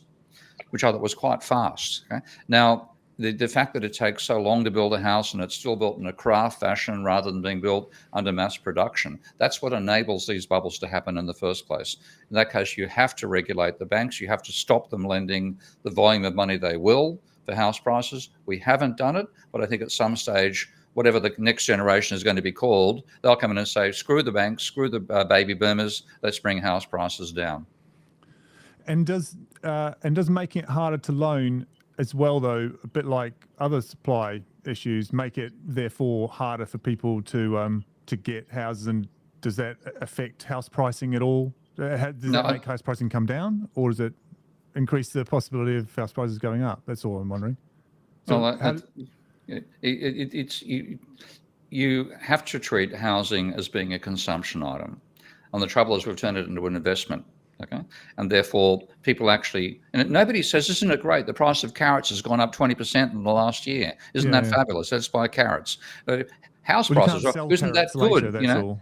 [SPEAKER 4] which I thought was quite fast. Okay? Now, the fact that it takes so long to build a house and it's still built in a craft fashion rather than being built under mass production, that's what enables these bubbles to happen in the first place. In that case, you have to regulate the banks. You have to stop them lending the volume of money they will for house prices. We haven't done it, but I think at some stage, whatever the next generation is going to be called, they'll come in and say, screw the banks, screw the baby boomers, let's bring house prices down.
[SPEAKER 1] And does making it harder to loan as well, though, a bit like other supply issues, make it therefore harder for people to get houses? And does that affect house pricing at all? Does that make house pricing come down, or does it increase the possibility of house prices going up? That's all I'm wondering. So
[SPEAKER 4] you have to treat housing as being a consumption item. And the trouble is we've turned it into an investment. Okay, and therefore people actually, and nobody says, isn't it great? The price of carrots has gone up 20% in the last year. Isn't that fabulous? Let's buy carrots. House prices, isn't that good?
[SPEAKER 1] Later,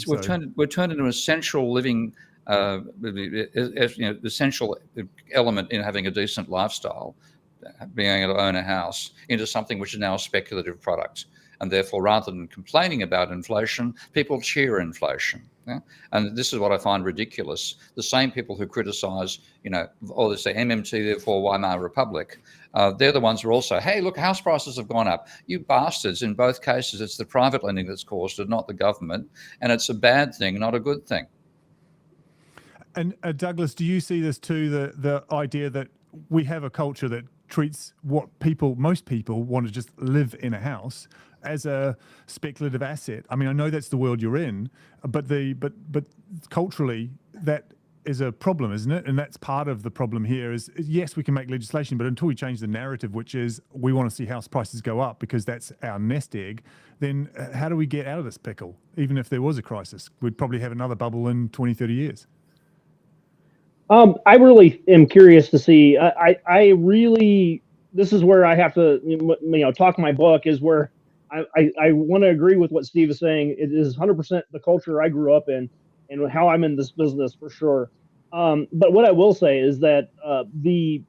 [SPEAKER 4] we've turned into an essential living, essential element in having a decent lifestyle, being able to own a house, into something which is now a speculative product. And therefore, rather than complaining about inflation, people cheer inflation. Yeah? And this is what I find ridiculous. The same people who criticize, they say MMT, therefore Weimar Republic, they're the ones who are also, hey, look, house prices have gone up. You bastards, in both cases, it's the private lending that's caused it, not the government. And it's a bad thing, not a good thing.
[SPEAKER 1] And Douglas, do you see this too, the idea that we have a culture that treats what most people want to just live in a house as a speculative asset? I mean, I know that's the world you're in, but culturally that is a problem, isn't it? And that's part of the problem here is, yes, we can make legislation, but until we change the narrative, which is we want to see house prices go up because that's our nest egg, then how do we get out of this pickle? Even if there was a crisis, we'd probably have another bubble in 20, 30 years.
[SPEAKER 3] I really am curious to see. I really, this is where I have to, talk my book, is where I want to agree with what Steve is saying. It is 100% the culture I grew up in and how I'm in this business for sure. But what I will say is that the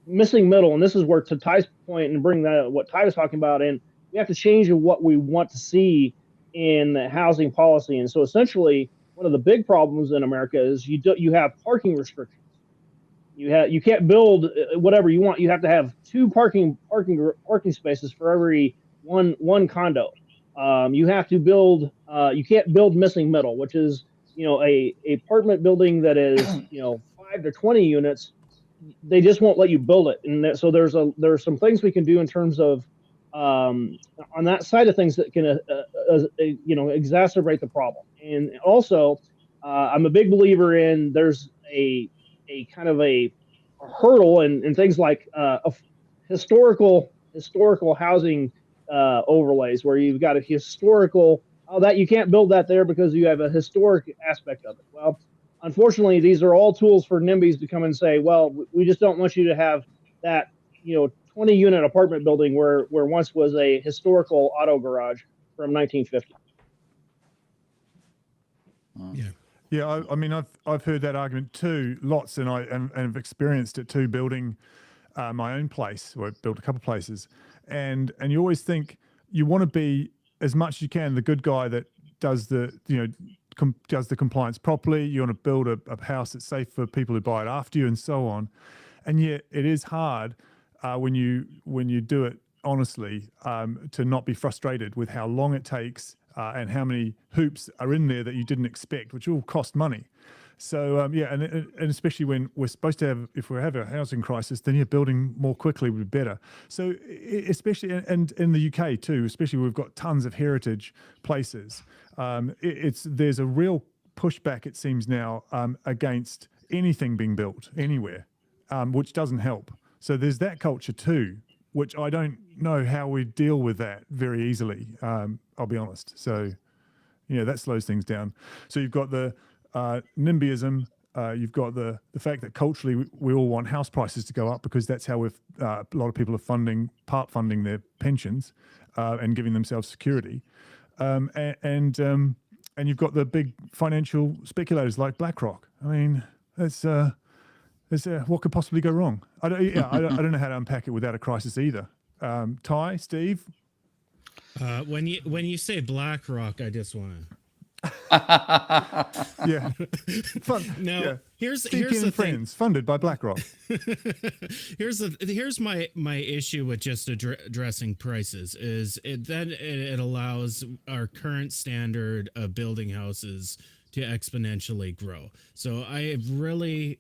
[SPEAKER 3] missing middle, and this is where, to Ty's point, and bring that what Ty was talking about, and we have to change what we want to see in the housing policy. And so essentially, one of the big problems in America is you have parking restrictions. You can't build whatever you want. You have to have 2 parking spaces for every one condo. You have to build. You can't build missing middle, which is a apartment building that is 5 to 20 units. They just won't let you build it, and so there's some things we can do in terms of on that side of things that can exacerbate the problem. And also, I'm a big believer in there's a kind of a hurdle and things like historical housing overlays, where you've got a historical, that you can't build that there because you have a historic aspect of it. Well, unfortunately, these are all tools for NIMBYs to come and say, well, we just don't want you to have that 20-unit apartment building where once was a historical auto garage from 1950.
[SPEAKER 1] Yeah. I mean, I've heard that argument too, lots, and I've experienced it too, building my own place. Well, I built a couple of places, and you always think you want to be, as much as you can, the good guy that does the does the compliance properly. You want to build a house that's safe for people who buy it after you, and so on. And yet, it is hard when you do it honestly to not be frustrated with how long it takes. And how many hoops are in there that you didn't expect, which all cost money. So and especially when we're supposed to have, if we have a housing crisis, then building more quickly would be better. So especially, and in the UK too, especially we've got tons of heritage places. There's a real pushback, it seems now, against anything being built anywhere, which doesn't help. So there's that culture too, which I don't know how we deal with that very easily, I'll be honest. So, that slows things down. So you've got the NIMBYism, you've got the fact that culturally we all want house prices to go up because that's how a lot of people are part funding their pensions and giving themselves security. And and you've got the big financial speculators like BlackRock. I mean, that's what could possibly go wrong? I don't know how to unpack it without a crisis either. Ty, Steve.
[SPEAKER 2] When you say BlackRock, I just want to.
[SPEAKER 1] Yeah.
[SPEAKER 2] Now,
[SPEAKER 1] yeah.
[SPEAKER 2] here's
[SPEAKER 1] Steve
[SPEAKER 2] the
[SPEAKER 1] and
[SPEAKER 2] thing.
[SPEAKER 1] Friends, funded by BlackRock.
[SPEAKER 2] Here's my issue with just addressing prices is it allows our current standard of building houses to exponentially grow. So I really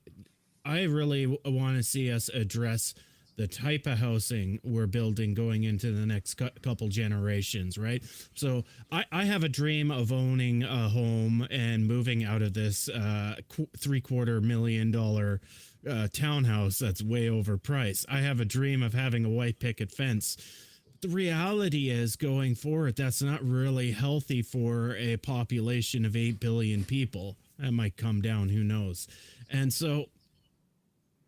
[SPEAKER 2] want to see us address the type of housing we're building going into the next couple generations, right? So I have a dream of owning a home and moving out of this $750,000 townhouse that's way overpriced. I have a dream of having a white picket fence. The reality is, going forward, that's not really healthy for a population of 8 billion people. That might come down, who knows? And so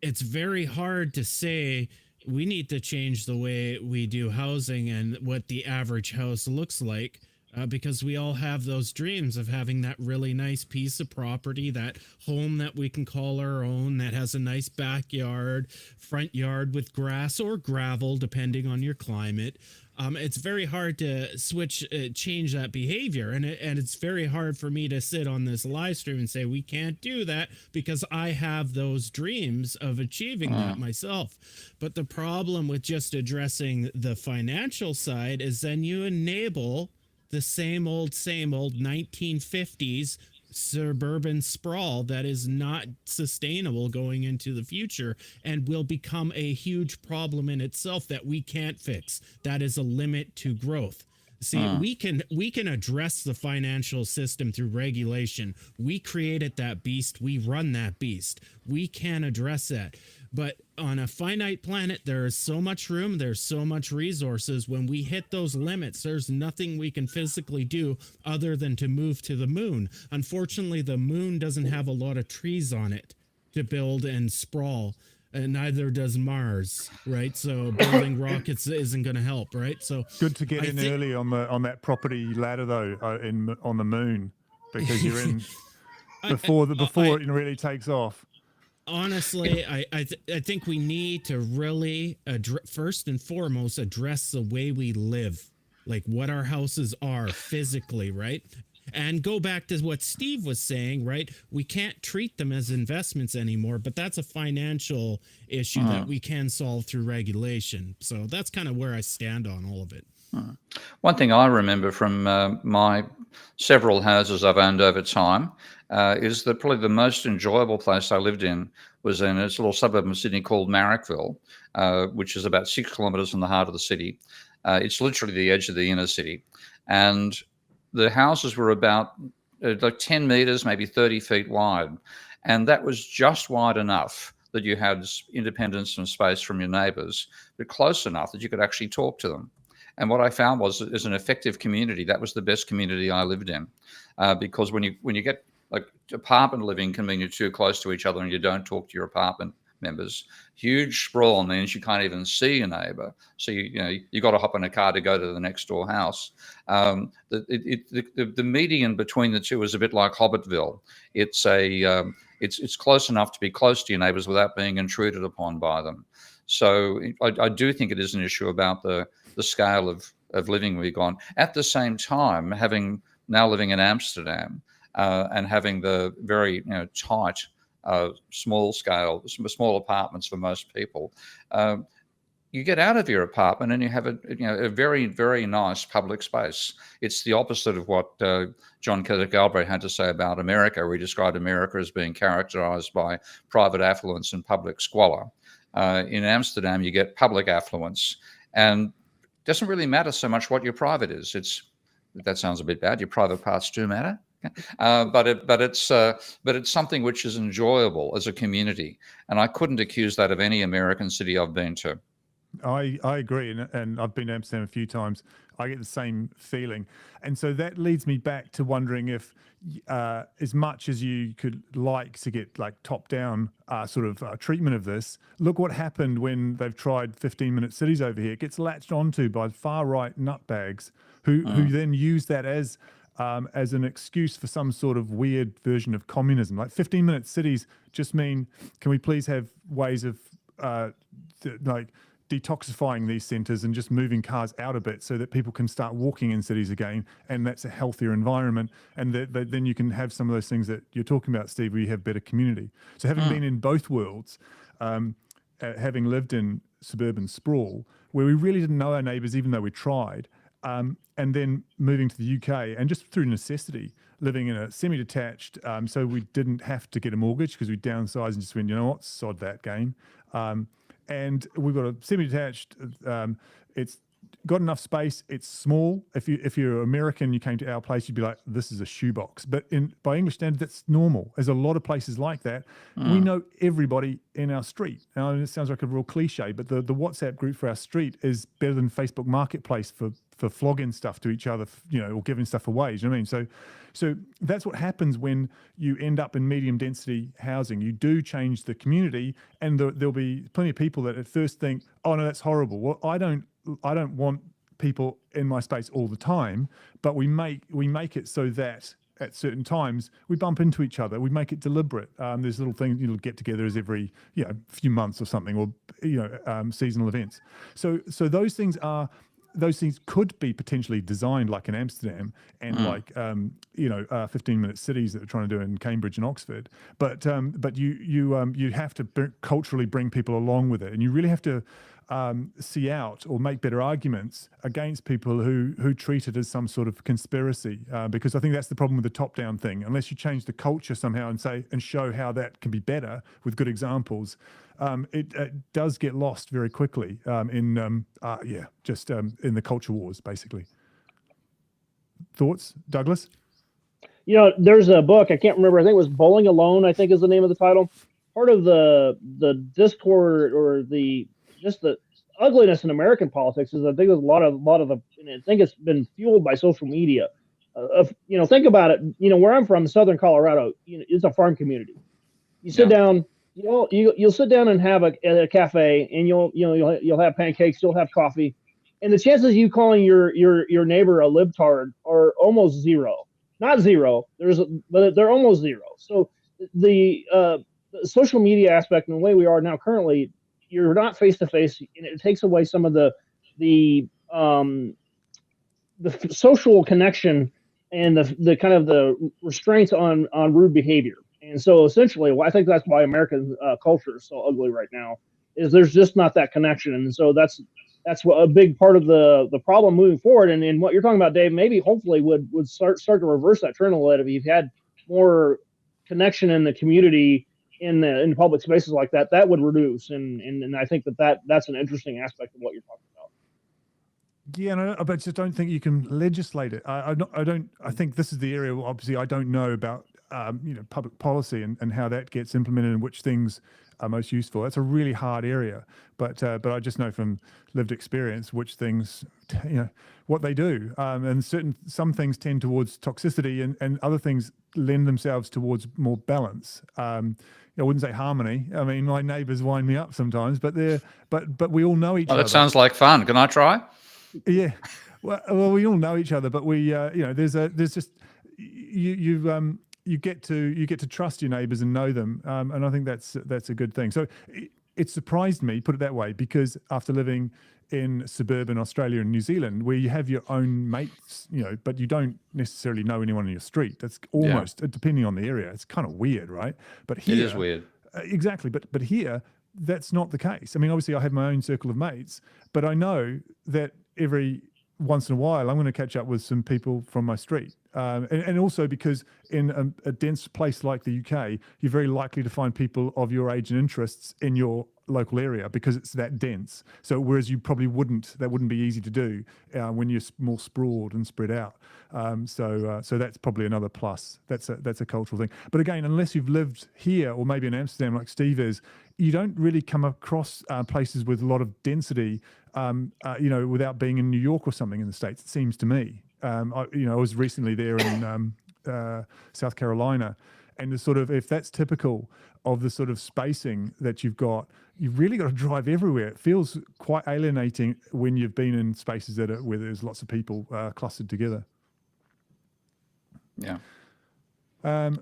[SPEAKER 2] it's very hard to say we need to change the way we do housing and what the average house looks like, because we all have those dreams of having that really nice piece of property, that home that we can call our own, that has a nice backyard, front yard with grass or gravel, depending on your climate. It's very hard to change that behavior. And it's very hard for me to sit on this live stream and say, we can't do that because I have those dreams of achieving that myself. But the problem with just addressing the financial side is then you enable the same old 1950s suburban sprawl that is not sustainable going into the future and will become a huge problem in itself that we can't fix. That is a limit to growth. See, we can address the financial system through regulation. We created that beast. We run that beast. We can address that. But on a finite planet, there is so much room, there's so much resources. When we hit those limits, there's nothing we can physically do other than to move to the moon. Unfortunately, the moon doesn't have a lot of trees on it to build and sprawl, and neither does Mars, right? So building rockets isn't going to help, right? So
[SPEAKER 1] good to get in early on that property ladder though, on the moon, because you're in before it really takes off.
[SPEAKER 2] Honestly, I think we need to really first and foremost address the way we live, like what our houses are physically, right? And go back to what Steve was saying, right? We can't treat them as investments anymore, but that's a financial issue that we can solve through regulation. So that's kind of where I stand on all of it.
[SPEAKER 4] One thing I remember from my several houses I've owned over time is that probably the most enjoyable place I lived in was in a little suburb of Sydney called Marrickville, which is about 6 kilometres from the heart of the city. It's literally the edge of the inner city. And the houses were about like 10 metres, maybe 30 feet wide. And that was just wide enough that you had independence and space from your neighbours, but close enough that you could actually talk to them. And what I found was, as an effective community, that was the best community I lived in, because when you get like apartment living can mean you're too close to each other and you don't talk to your apartment members. Huge sprawl means you can't even see your neighbour, so you got to hop in a car to go to the next door house. The median between the two is a bit like Hobbitville. It's it's close enough to be close to your neighbours without being intruded upon by them. So I do think it is an issue about the scale of living we've gone. At the same time, having now living in Amsterdam and having the very tight, small apartments for most people, you get out of your apartment and you have a very, very nice public space. It's the opposite of what John Kenneth Galbraith had to say about America, where he described America as being characterized by private affluence and public squalor. In Amsterdam, you get public affluence, and it doesn't really matter so much what your private is. That sounds a bit bad. Your private parts do matter, but it's something which is enjoyable as a community, and I couldn't accuse that of any American city I've been to.
[SPEAKER 1] I agree, and I've been to Amsterdam a few times. I get the same feeling, and so that leads me back to wondering if, as much as you could like to get like top-down treatment of this, look what happened when they've tried 15-minute cities over here. It gets latched onto by far-right nutbags who then use that as as an excuse for some sort of weird version of communism. Like 15-minute cities just mean, can we please have ways of like detoxifying these centres and just moving cars out a bit so that people can start walking in cities again, and that's a healthier environment, and then you can have some of those things that you're talking about, Steve, where you have better community. So having been in both worlds, having lived in suburban sprawl, where we really didn't know our neighbours even though we tried, and then moving to the UK, and just through necessity, living in a semi-detached, so we didn't have to get a mortgage because we downsized and just went, you know what, sod that game. And we've got a semi-detached. It's got enough space. It's small. If you're American, you came to our place, you'd be like, this is a shoebox. But by English standards, that's normal. There's a lot of places like that. We know everybody in our street. Now, it sounds like a real cliche, but the WhatsApp group for our street is better than Facebook Marketplace for flogging stuff to each other, or giving stuff away. Do you know what I mean? So that's what happens when you end up in medium density housing. You do change the community, and there'll be plenty of people that at first think, oh no, that's horrible. Well, I don't want people in my space all the time, but we make it so that at certain times we bump into each other. We make it deliberate. There's little things, get-togethers every few months or something, or seasonal events. So those things could be potentially designed like in Amsterdam and like 15-minute cities that they're trying to do in Cambridge and Oxford. But you have to culturally bring people along with it, and you really have to see out or make better arguments against people who treat it as some sort of conspiracy, because I think that's the problem with the top-down thing. Unless you change the culture somehow and show how that can be better with good examples, it does get lost very quickly in the culture wars, basically. Thoughts, Douglas?
[SPEAKER 3] There's a book, I can't remember, I think it was Bowling Alone, I think is the name of the title. Part of the discord or the ugliness in American politics is I think there's a lot of the, and I think it's been fueled by social media. Think about it. Where I'm from, Southern Colorado, it's a farm community. You sit down, you'll sit down and have a cafe, and you'll have pancakes, you'll have coffee, and the chances of you calling your neighbor a libtard are almost zero. Not zero. But they're almost zero. So the social media aspect and the way we are now currently, you're not face to face, and it takes away some of the social connection and the kind of the restraints on rude behavior. And so essentially, I think that's why American culture is so ugly right now, is there's just not that connection. And so that's what a big part of the problem moving forward. And what you're talking about, Dave, maybe hopefully would start to reverse that trend a little bit if you've had more connection in the community in public spaces like that would reduce. And I think that's an interesting aspect of what you're talking about.
[SPEAKER 1] Yeah, no, but I just don't think you can legislate it. I think this is the area where obviously I don't know about public policy and how that gets implemented and which things are most useful. That's a really hard area, but I just know from lived experience which things, what they do, and some things tend towards toxicity, and other things lend themselves towards more balance. I wouldn't say harmony. I mean, my neighbours wind me up sometimes, but we all know each other.
[SPEAKER 4] That sounds like fun. Can I try?
[SPEAKER 1] Yeah, well, we all know each other, but we, there's just you get to trust your neighbours and know them, and I think that's a good thing. So it surprised me, put it that way, because after living in suburban Australia and New Zealand, where you have your own mates, but you don't necessarily know anyone in your street. That's almost, depending on the area, it's kind of weird, right? But here,
[SPEAKER 4] it is weird.
[SPEAKER 1] Exactly, but here, that's not the case. I mean, obviously, I have my own circle of mates, but I know that every once in a while, I'm going to catch up with some people from my street. And also because in a dense place like the UK, you're very likely to find people of your age and interests in your local area because it's that dense. So whereas that wouldn't be easy to do when you're more sprawled and spread out. So that's probably another plus. That's a cultural thing. But again, unless you've lived here or maybe in Amsterdam like Steve is, you don't really come across places with a lot of density, without being in New York or something in the States, it seems to me. I was recently there in South Carolina, and the sort of, if that's typical of the sort of spacing that you've got, you've really got to drive everywhere. It feels quite alienating when you've been in spaces where there's lots of people clustered together.
[SPEAKER 4] Yeah.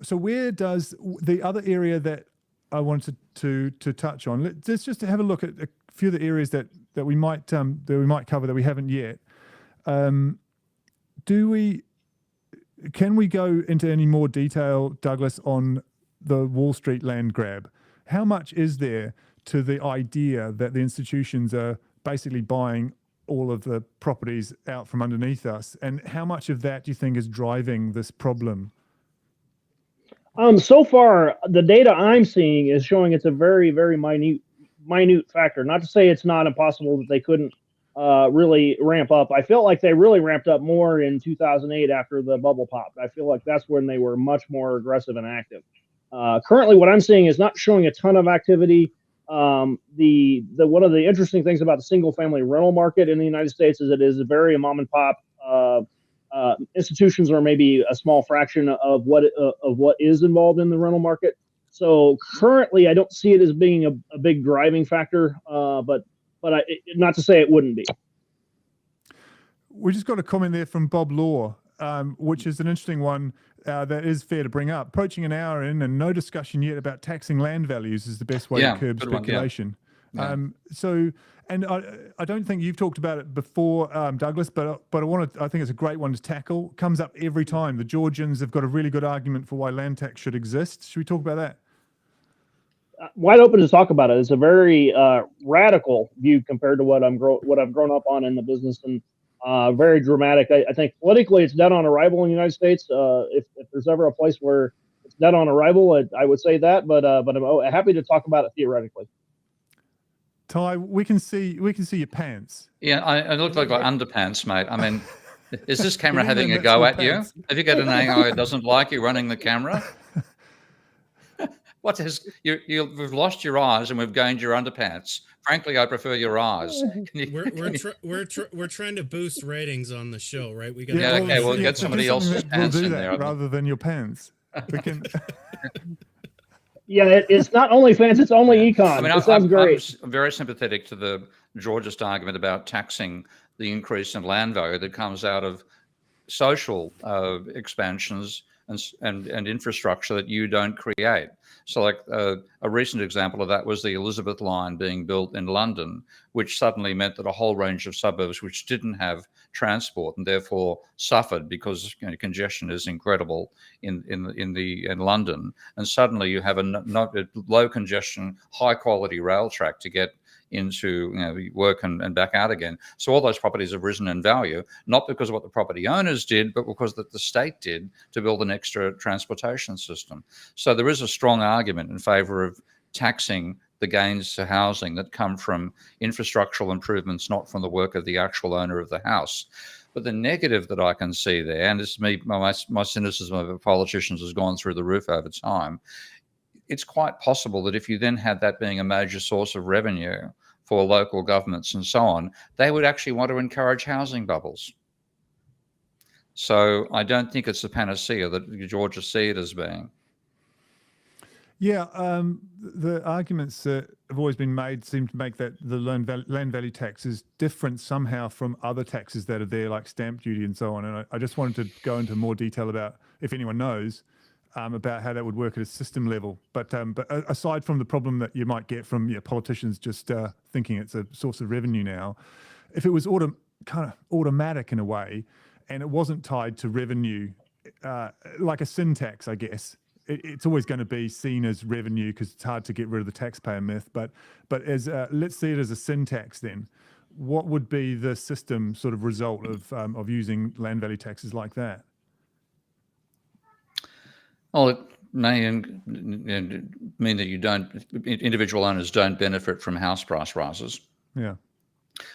[SPEAKER 1] So where does the other area that I wanted to touch on? Let's just have a look at a few of the areas that we might cover that we haven't yet. Can we go into any more detail, Douglas, on the Wall Street land grab? How much is there to the idea that the institutions are basically buying all of the properties out from underneath us? And how much of that do you think is driving this problem?
[SPEAKER 3] So far, the data I'm seeing is showing it's a very, very minute factor. Not to say it's not impossible that they couldn't really ramp up. I felt like they really ramped up more in 2008 after the bubble popped. I feel like that's when they were much more aggressive and active. Currently, what I'm seeing is not showing a ton of activity. The one of the interesting things about the single family rental market in the United States is it is a very mom and pop. Institutions are maybe a small fraction of what is involved in the rental market. So currently, I don't see it as being a big driving factor, but not to say it wouldn't be.
[SPEAKER 1] We just got a comment there from Bob Law, which is an interesting one that is fair to bring up. Approaching an hour in and no discussion yet about taxing land values is the best way to curb speculation. And I don't think you've talked about it before, Douglas, but I think it's a great one to tackle. Comes up every time. The Georgians have got a really good argument for why land tax should exist. Should we talk about that?
[SPEAKER 3] Wide open to talk about it. It's a very radical view compared to what I've grown up on in the business, and very dramatic. I think politically it's dead on arrival in the United States. If there's ever a place where it's dead on arrival, I would say that. But I'm happy to talk about it theoretically.
[SPEAKER 1] Ty, we can see your pants.
[SPEAKER 4] Yeah, I look like underpants, mate. I mean, is this camera having a go at you? Have you got an AI that doesn't like you running the camera? What is we've lost your eyes and we've gained your underpants. Frankly, I prefer your eyes.
[SPEAKER 2] We're trying to boost ratings on the show, right? We got
[SPEAKER 4] okay. We'll get somebody else's pants in there
[SPEAKER 1] rather than your pants. We can.
[SPEAKER 3] Yeah, it's not only fans; it's only econ.
[SPEAKER 4] I mean,
[SPEAKER 3] it sounds great.
[SPEAKER 4] I'm very sympathetic to the Georgist argument about taxing the increase in land value that comes out of social expansions and infrastructure that you don't create. So like a recent example of that was the Elizabeth line being built in London, which suddenly meant that a whole range of suburbs which didn't have transport and therefore suffered because congestion is incredible in London. And suddenly you have a low congestion, high quality rail track to get into work and back out again. So all those properties have risen in value, not because of what the property owners did, but because that the state did to build an extra transportation system. So there is a strong argument in favor of taxing the gains to housing that come from infrastructural improvements, not from the work of the actual owner of the house. But the negative that I can see there, and this is me, my cynicism of politicians has gone through the roof over time, it's quite possible that if you then had that being a major source of revenue for local governments and so on, they would actually want to encourage housing bubbles. So I don't think it's a panacea that Georgia see it as being.
[SPEAKER 1] Yeah, the arguments that have always been made seem to make that the land value tax is different somehow from other taxes that are there, like stamp duty and so on. And I just wanted to go into more detail about, if anyone knows, about how that would work at a system level. But aside from the problem that you might get from politicians just thinking it's a source of revenue now, if it was kind of automatic in a way, and it wasn't tied to revenue, like a sin tax, I guess, it's always going to be seen as revenue because it's hard to get rid of the taxpayer myth. But as let's see it as a sin tax, then what would be the system sort of result of using land value taxes like that?
[SPEAKER 4] Well, it may mean that individual owners don't benefit from house price rises.
[SPEAKER 1] Yeah.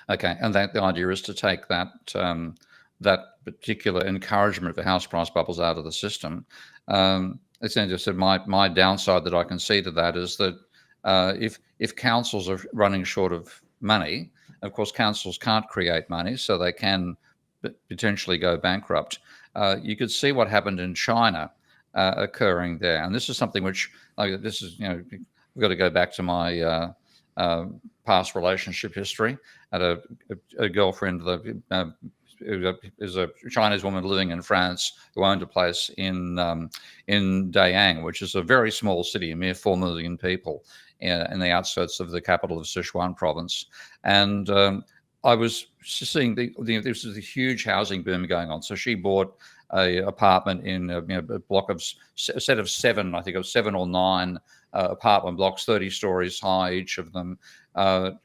[SPEAKER 4] Okay, and the idea is to take that particular encouragement for house price bubbles out of the system. As I just said, my downside that I can see to that is that if councils are running short of money, of course councils can't create money, so they can potentially go bankrupt. You could see what happened in China occurring there, and this is something which we've got to go back to my past relationship history. I had a girlfriend that is a Chinese woman living in France who owned a place in Dayang, which is a very small city, a mere 4 million people, in the outskirts of the capital of Sichuan province. And I was seeing this is a huge housing boom going on. So she bought a apartment in a block of a set of 7, I think it was 7 or 9 apartment blocks, 30 stories high, each of them. Her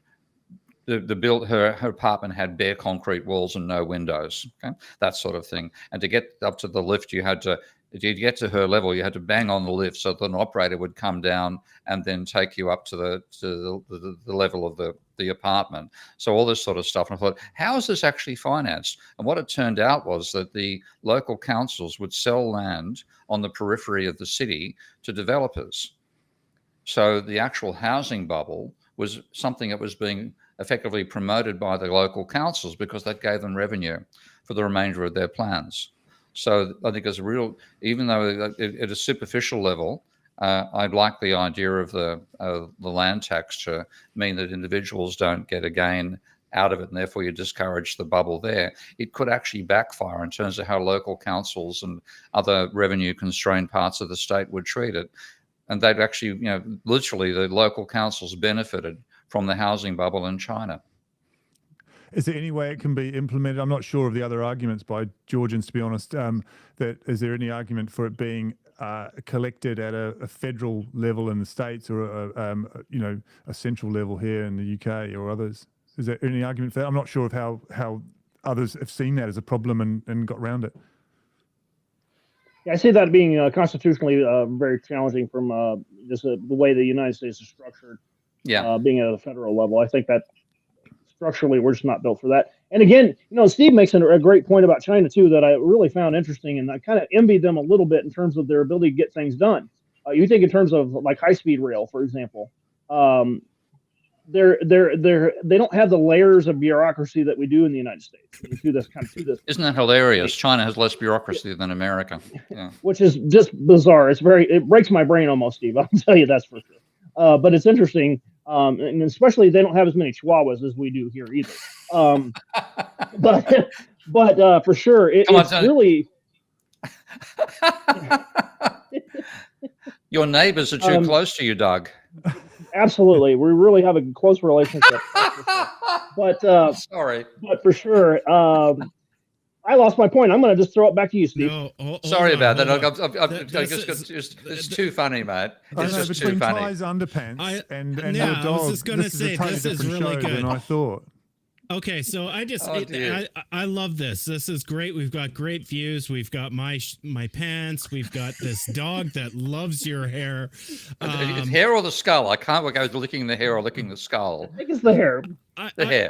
[SPEAKER 4] apartment had bare concrete walls and no windows, okay? That sort of thing. And to get up to the lift, to get to her level, you had to bang on the lift so that an operator would come down and then take you up to the level of the apartment. So all this sort of stuff. And I thought, how is this actually financed? And what it turned out was that the local councils would sell land on the periphery of the city to developers. So the actual housing bubble was something that was being effectively promoted by the local councils because that gave them revenue for the remainder of their plans. So I think there's a real, even though at a superficial level, I'd like the idea of the land tax to mean that individuals don't get a gain out of it, and therefore you discourage the bubble there. It could actually backfire in terms of how local councils and other revenue-constrained parts of the state would treat it. And they'd actually, literally the local councils benefited from the housing bubble in China.
[SPEAKER 1] Is there any way it can be implemented? I'm not sure of the other arguments by Georgians, to be honest. Is there any argument for it being collected at a federal level in the States or a central level here in the UK or others? Is there any argument for that? I'm not sure of how others have seen that as a problem and got around it.
[SPEAKER 3] Yeah, I see that being constitutionally very challenging from just the way the United States is structured.
[SPEAKER 4] Yeah,
[SPEAKER 3] being at a federal level, I think that structurally we're just not built for that. And again, Steve makes a great point about China too that I really found interesting, and I kind of envied them a little bit in terms of their ability to get things done. You think in terms of like high-speed rail, for example, they don't have the layers of bureaucracy that we do in the United States.
[SPEAKER 4] Isn't that hilarious? China has less bureaucracy than America,
[SPEAKER 3] which is just bizarre. It breaks my brain almost, Steve. I'll tell you that's for sure. But it's interesting. And especially they don't have as many chihuahuas as we do here either. But for sure, it's really.
[SPEAKER 4] Your neighbors are too close to you, Doug.
[SPEAKER 3] Absolutely, we really have a close relationship. But
[SPEAKER 4] sorry,
[SPEAKER 3] but for sure, I lost my point. I'm going to just throw it back to you, Steve.
[SPEAKER 4] No, sorry about that. It's too funny, mate. It's just too funny.
[SPEAKER 1] Ty's underpants and your dog.
[SPEAKER 2] I was just going to say, this is really good.
[SPEAKER 1] Than I thought.
[SPEAKER 2] Okay, so I love this. This is great. We've got great views. We've got my pants. We've got this dog that loves your hair.
[SPEAKER 4] Hair or the skull? I can't go licking the hair or licking the skull.
[SPEAKER 3] I think it's the hair.
[SPEAKER 4] The hair.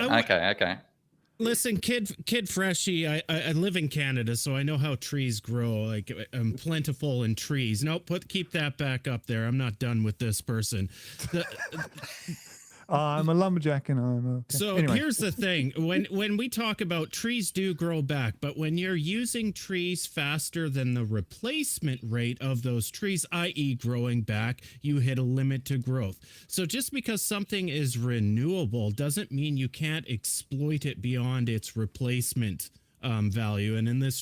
[SPEAKER 4] Okay.
[SPEAKER 2] Listen, kid Freshie, I live in Canada, so I know how trees grow. Like, I'm plentiful in trees. Nope, keep that back up there. I'm not done with this person.
[SPEAKER 1] I'm a lumberjack and I'm a...
[SPEAKER 2] So anyway. Here's the thing. When we talk about trees do grow back, but when you're using trees faster than the replacement rate of those trees, i.e. growing back, you hit a limit to growth. So just because something is renewable doesn't mean you can't exploit it beyond its replacement value. And in this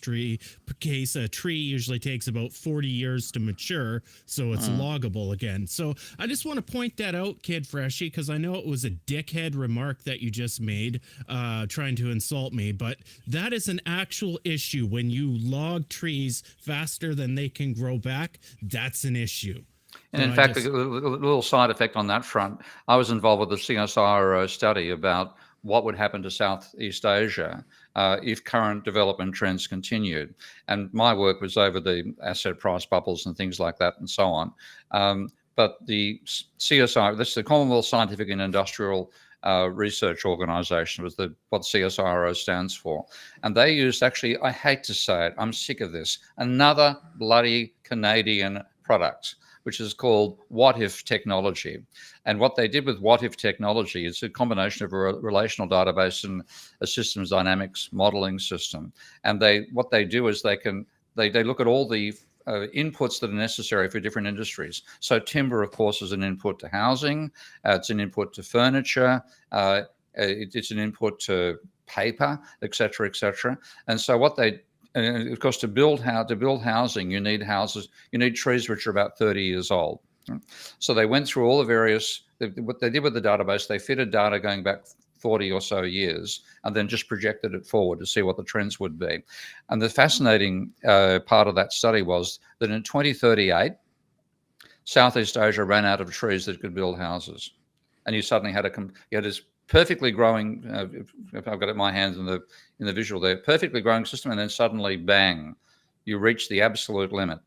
[SPEAKER 2] case, a tree usually takes about 40 years to mature, so it's loggable again. So I just want to point that out, Kid Freshie, because I know it was a dickhead remark that you just made, trying to insult me, but that is an actual issue. When you log trees faster than they can grow back, that's an issue.
[SPEAKER 4] And in fact, a little side effect on that front, I was involved with the CSIRO study about what would happen to Southeast Asia if current development trends continued. And my work was over the asset price bubbles and things like that and so on. But the CSIRO, this is the Commonwealth Scientific and Industrial Research Organization, was what CSIRO stands for. And they used, actually, I hate to say it, I'm sick of this, another bloody Canadian product, which is called What If technology. And what they did with What If technology is a combination of a relational database and a systems dynamics modeling system. And what they do is they look at all the inputs that are necessary for different industries. So timber, of course, is an input to housing. It's an input to furniture. It's an input to paper, etc., etc. And so and of course, to build housing, you need trees which are about 30 years old. So they went through all the what they did with the database, they fitted data going back 40 or so years and then just projected it forward to see what the trends would be. And the fascinating part of that study was that in 2038, Southeast Asia ran out of trees that could build houses. And you suddenly had this perfectly growing, if I've got it in my hands in the visual there, perfectly growing system, and then suddenly, bang, you reach the absolute limit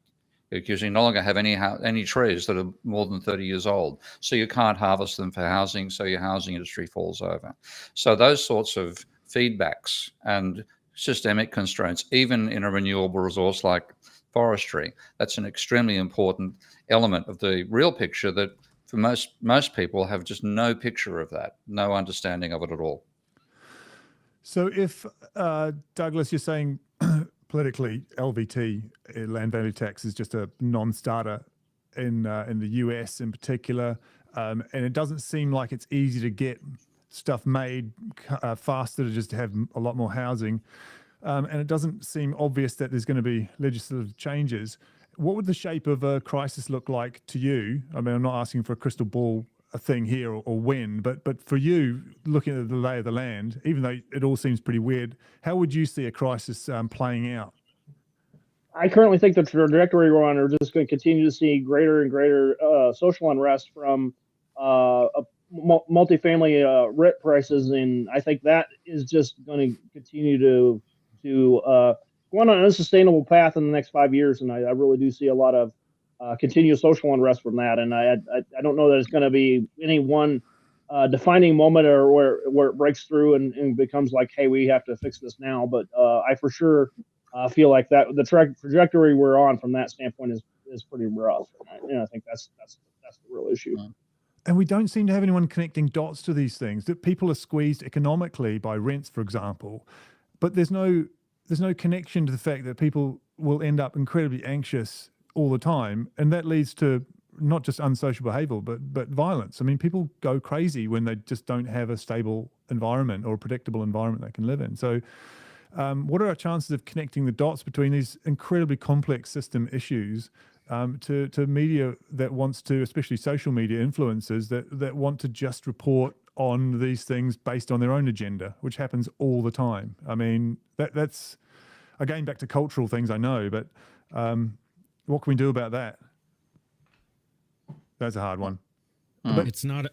[SPEAKER 4] because you no longer have any trees that are more than 30 years old. So you can't harvest them for housing, so your housing industry falls over. So those sorts of feedbacks and systemic constraints, even in a renewable resource like forestry, that's an extremely important element of the real picture that for most people have just no picture of that, no understanding of it at all.
[SPEAKER 1] So if, Douglas, you're saying politically, LVT, land value tax, is just a non-starter in the US in particular, and it doesn't seem like it's easy to get stuff made faster to just have a lot more housing, and it doesn't seem obvious that there's going to be legislative changes. What would the shape of a crisis look like to you? I mean, I'm not asking for a crystal ball thing here or when, but for you, looking at the lay of the land, even though it all seems pretty weird, how would you see a crisis playing out?
[SPEAKER 3] I currently think the trajectory we're on are just going to continue to see greater and greater social unrest from multifamily rent prices, and I think that is just going to continue to go on an unsustainable path in the next 5 years, and I really do see a lot of continuous social unrest from that. And I don't know that it's going to be any one defining moment or where it breaks through and becomes like, hey, we have to fix this now. But I for sure feel like that the trajectory we're on from that standpoint is pretty rough. And I think that's the real issue.
[SPEAKER 1] And we don't seem to have anyone connecting dots to these things. That people are squeezed economically by rents, for example, but there's no connection to the fact that people will end up incredibly anxious all the time, and that leads to not just unsocial behavior, but violence. I mean, people go crazy when they just don't have a stable environment or a predictable environment they can live in. So what are our chances of connecting the dots between these incredibly complex system issues to media that wants to, especially social media influencers that want to just report on these things based on their own agenda, which happens all the time? I mean, that's, again, back to cultural things, I know, but what can we do about that? That's a hard one.
[SPEAKER 2] But it's not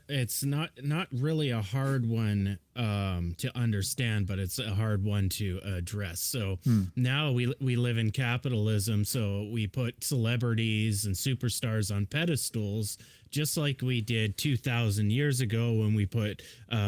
[SPEAKER 2] really a hard one to understand, but it's a hard one to address. So now we live in capitalism, so we put celebrities and superstars on pedestals, just like we did 2,000 years ago when we put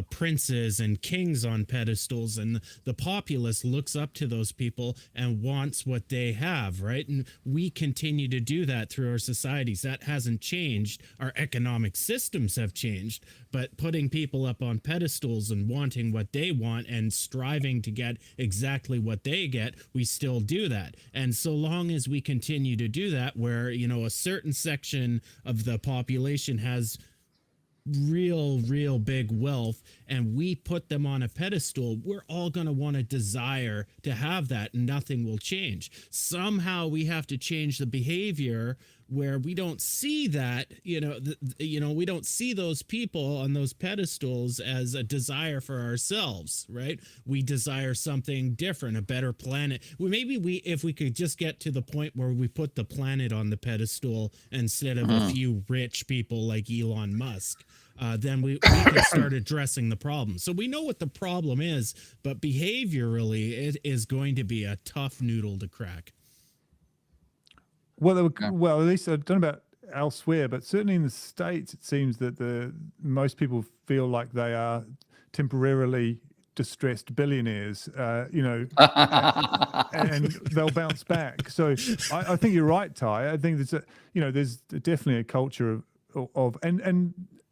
[SPEAKER 2] princes and kings on pedestals, and the populace looks up to those people and wants what they have, right? And we continue to do that through our societies. That hasn't changed. Our economic systems have changed, but putting people up on pedestals and wanting what they want and striving to get exactly what they get, we still do that. And so long as we continue to do that, where, you know, a certain section of the population has real big wealth and we put them on a pedestal, we're all going to want to desire to have that, and nothing will change. Somehow we have to change the behavior where we don't see that, we don't see those people on those pedestals as a desire for ourselves, right? We desire something different, a better planet. If we could just get to the point where we put the planet on the pedestal instead of a few rich people like Elon Musk, then we can start addressing the problem. So we know what the problem is, but behaviorally, it is going to be a tough noodle to crack.
[SPEAKER 1] Well, at least I don't know about elsewhere, but certainly in the States, it seems that most people feel like they are temporarily distressed billionaires, and they'll bounce back. So I think you're right, Ty. I think there's definitely a culture of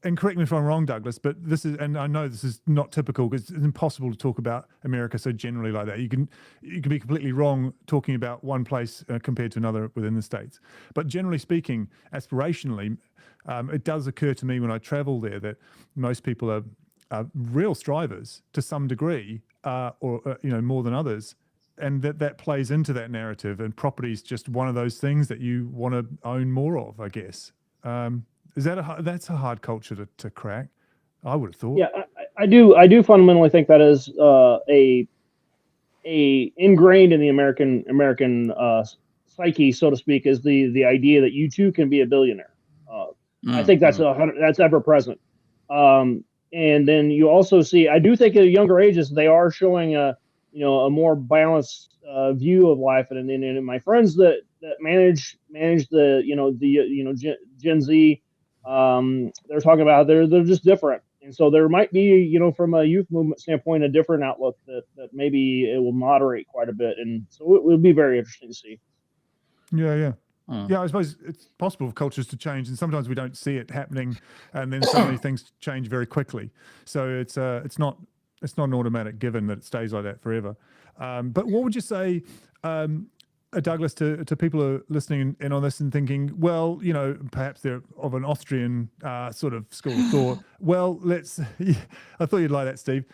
[SPEAKER 1] and correct me if I'm wrong, Douglas, but this is, and I know this is not typical because it's impossible to talk about America so generally like that. You can be completely wrong talking about one place compared to another within the States. But generally speaking, aspirationally, it does occur to me when I travel there that most people are real strivers to some degree, or more than others, and that plays into that narrative. And property is just one of those things that you want to own more of, I guess. Is that that's a hard culture to crack? I would have thought.
[SPEAKER 3] Yeah, I do fundamentally think that is a ingrained in the American psyche, so to speak, is the idea that you too can be a billionaire. I think that's that's ever present. And then you also see, I do think at younger ages they are showing a more balanced view of life, and my friends that manage the Gen Z, they're talking about they're just different. And so there might be, from a youth movement standpoint, a different outlook that maybe it will moderate quite a bit. And so it will be very interesting to see.
[SPEAKER 1] Yeah. Yeah, I suppose it's possible for cultures to change, and sometimes we don't see it happening, and then suddenly things change very quickly. So it's not an automatic given that it stays like that forever. But what would you say, Douglas, to people who are listening in on this and thinking, well, perhaps they're of an Austrian sort of school of thought. Well, I thought you'd like that, Steve.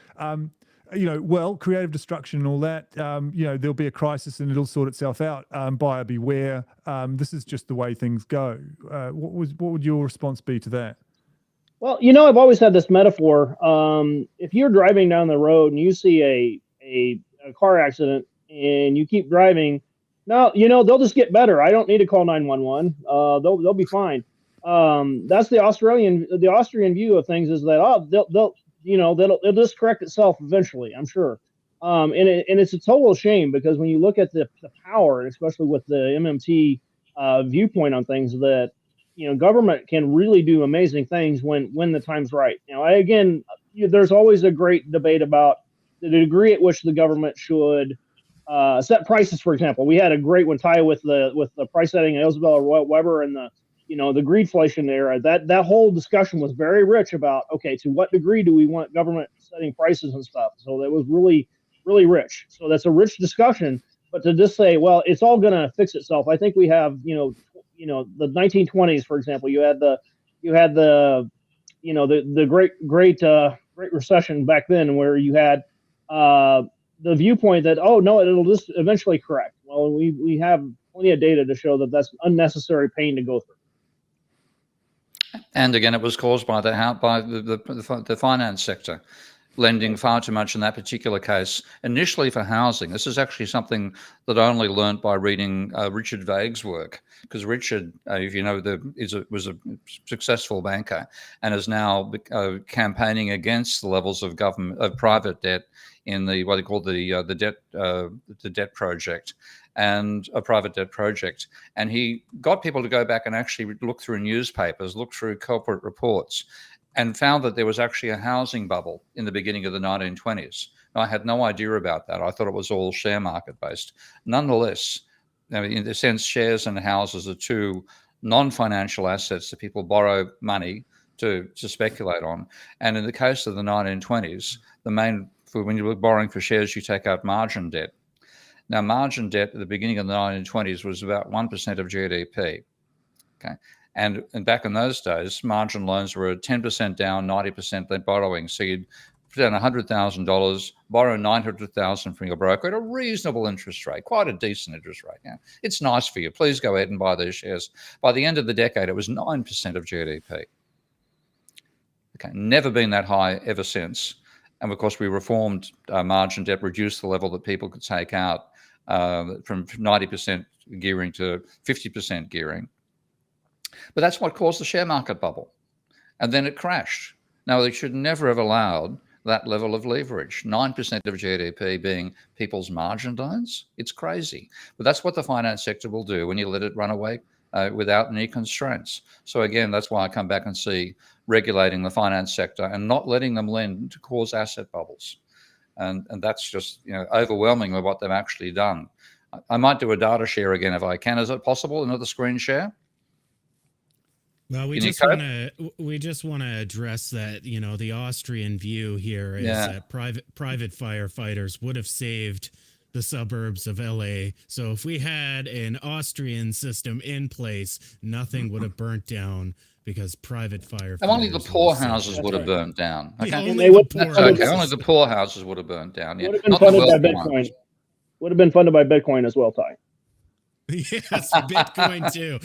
[SPEAKER 1] Creative destruction and all that, there'll be a crisis and it'll sort itself out. Buyer beware. This is just the way things go. What would your response be to that?
[SPEAKER 3] Well, I've always had this metaphor. If you're driving down the road and you see a car accident and you keep driving, no, they'll just get better. I don't need to call 911. They'll be fine. That's the Austrian view of things, is that it'll just correct itself eventually, I'm sure. And it's a total shame, because when you look at the power, and especially with the MMT viewpoint on things, that government can really do amazing things when the time's right. There's always a great debate about the degree at which the government should set prices. For example, we had a great one, Ty, with the price setting in Isabella Weber and the greedflation era. That whole discussion was very rich about, okay, to what degree do we want government setting prices and stuff? So that was really, really rich. So that's a rich discussion. But to just say, well, it's all going to fix itself. I think we have, the 1920s, for example, you had the great recession back then, where you had the viewpoint that, oh no, it'll just eventually correct. Well, we have plenty of data to show that that's unnecessary pain to go through.
[SPEAKER 4] And again, it was caused by the finance sector lending far too much in that particular case, initially for housing. This is actually something that I only learned by reading Richard Vague's work, because Richard, if you know, was a successful banker and is now campaigning against the levels of private debt in what they call the debt project, and a private debt project. And he got people to go back and actually look through newspapers, look through corporate reports, and found that there was actually a housing bubble in the beginning of the 1920s. I had no idea about that. I thought it was all share market based. Nonetheless, in a sense, shares and houses are two non-financial assets that people borrow money to speculate on. And in the case of the 1920s, when you were borrowing for shares, you take out margin debt. Now, margin debt at the beginning of the 1920s was about 1% of GDP. Okay. And back in those days, margin loans were 10% down, 90% then borrowing. So you'd put down $100,000, borrow $900,000 from your broker at a reasonable interest rate, quite a decent interest rate. Yeah. It's nice for you. Please go ahead and buy these shares. By the end of the decade, it was 9% of GDP. Okay, never been that high ever since. And of course, we reformed margin debt, reduced the level that people could take out from 90% gearing to 50% gearing. But that's what caused the share market bubble. And then it crashed. Now, they should never have allowed that level of leverage, 9% of GDP being people's margin loans. It's crazy. But that's what the finance sector will do when you let it run away without any constraints. So again, that's why I come back and see regulating the finance sector and not letting them lend to cause asset bubbles. And that's just overwhelming with what they've actually done. I might do a data share again if I can. Is it possible? Another screen share?
[SPEAKER 2] Well, we just want to address that, the Austrian view here is that private firefighters would have saved the suburbs of LA. So if we had an Austrian system in place, nothing would have burnt down because private firefighters.
[SPEAKER 4] Only the poor houses would have
[SPEAKER 3] right.
[SPEAKER 4] burnt down. Okay,
[SPEAKER 2] Only the poor
[SPEAKER 4] okay.
[SPEAKER 2] houses.
[SPEAKER 4] Only the poor houses would have burnt down. Yeah,
[SPEAKER 3] Would have been
[SPEAKER 4] not the
[SPEAKER 3] funded by
[SPEAKER 4] wealthy
[SPEAKER 3] Bitcoin.
[SPEAKER 4] ones.
[SPEAKER 3] Would have been funded by Bitcoin as well, Ty.
[SPEAKER 2] Yes, Bitcoin too.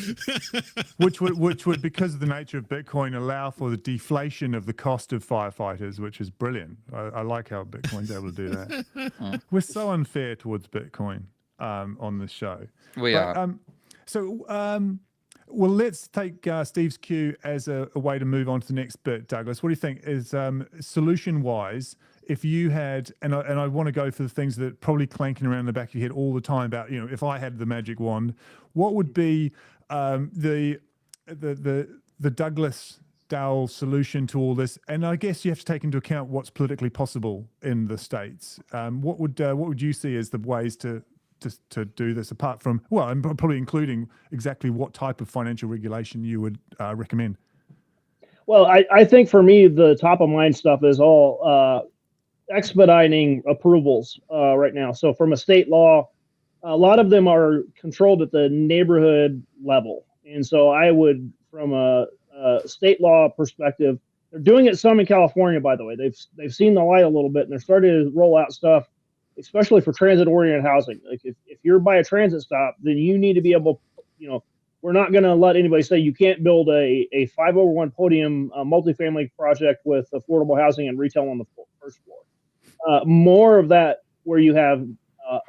[SPEAKER 1] which would, because of the nature of Bitcoin, allow for the deflation of the cost of firefighters, which is brilliant. I like how Bitcoin's able to do that. We're so unfair towards Bitcoin on this show.
[SPEAKER 4] We are.
[SPEAKER 1] Well, let's take Steve's cue as a way to move on to the next bit, Douglas. What do you think is solution-wise? If you had, and I want to go for the things that are probably clanking around in the back of your head all the time about, if I had the magic wand, what would be the Douglas Dowell solution to all this? And I guess you have to take into account what's politically possible in the States. What would you see as the ways to do this, apart from, well, and probably including exactly what type of financial regulation you would recommend?
[SPEAKER 3] Well, I think for me, the top of mind stuff is all expediting approvals right now. So from a state law, a lot of them are controlled at the neighborhood level. And so I would, from a state law perspective, they're doing it some in California, by the way. They've seen the light a little bit, and they're starting to roll out stuff, especially for transit-oriented housing. Like if you're by a transit stop, then you need to be able, we're not going to let anybody say you can't build a 501 podium multifamily project with affordable housing and retail on the first floor. More of that, where you have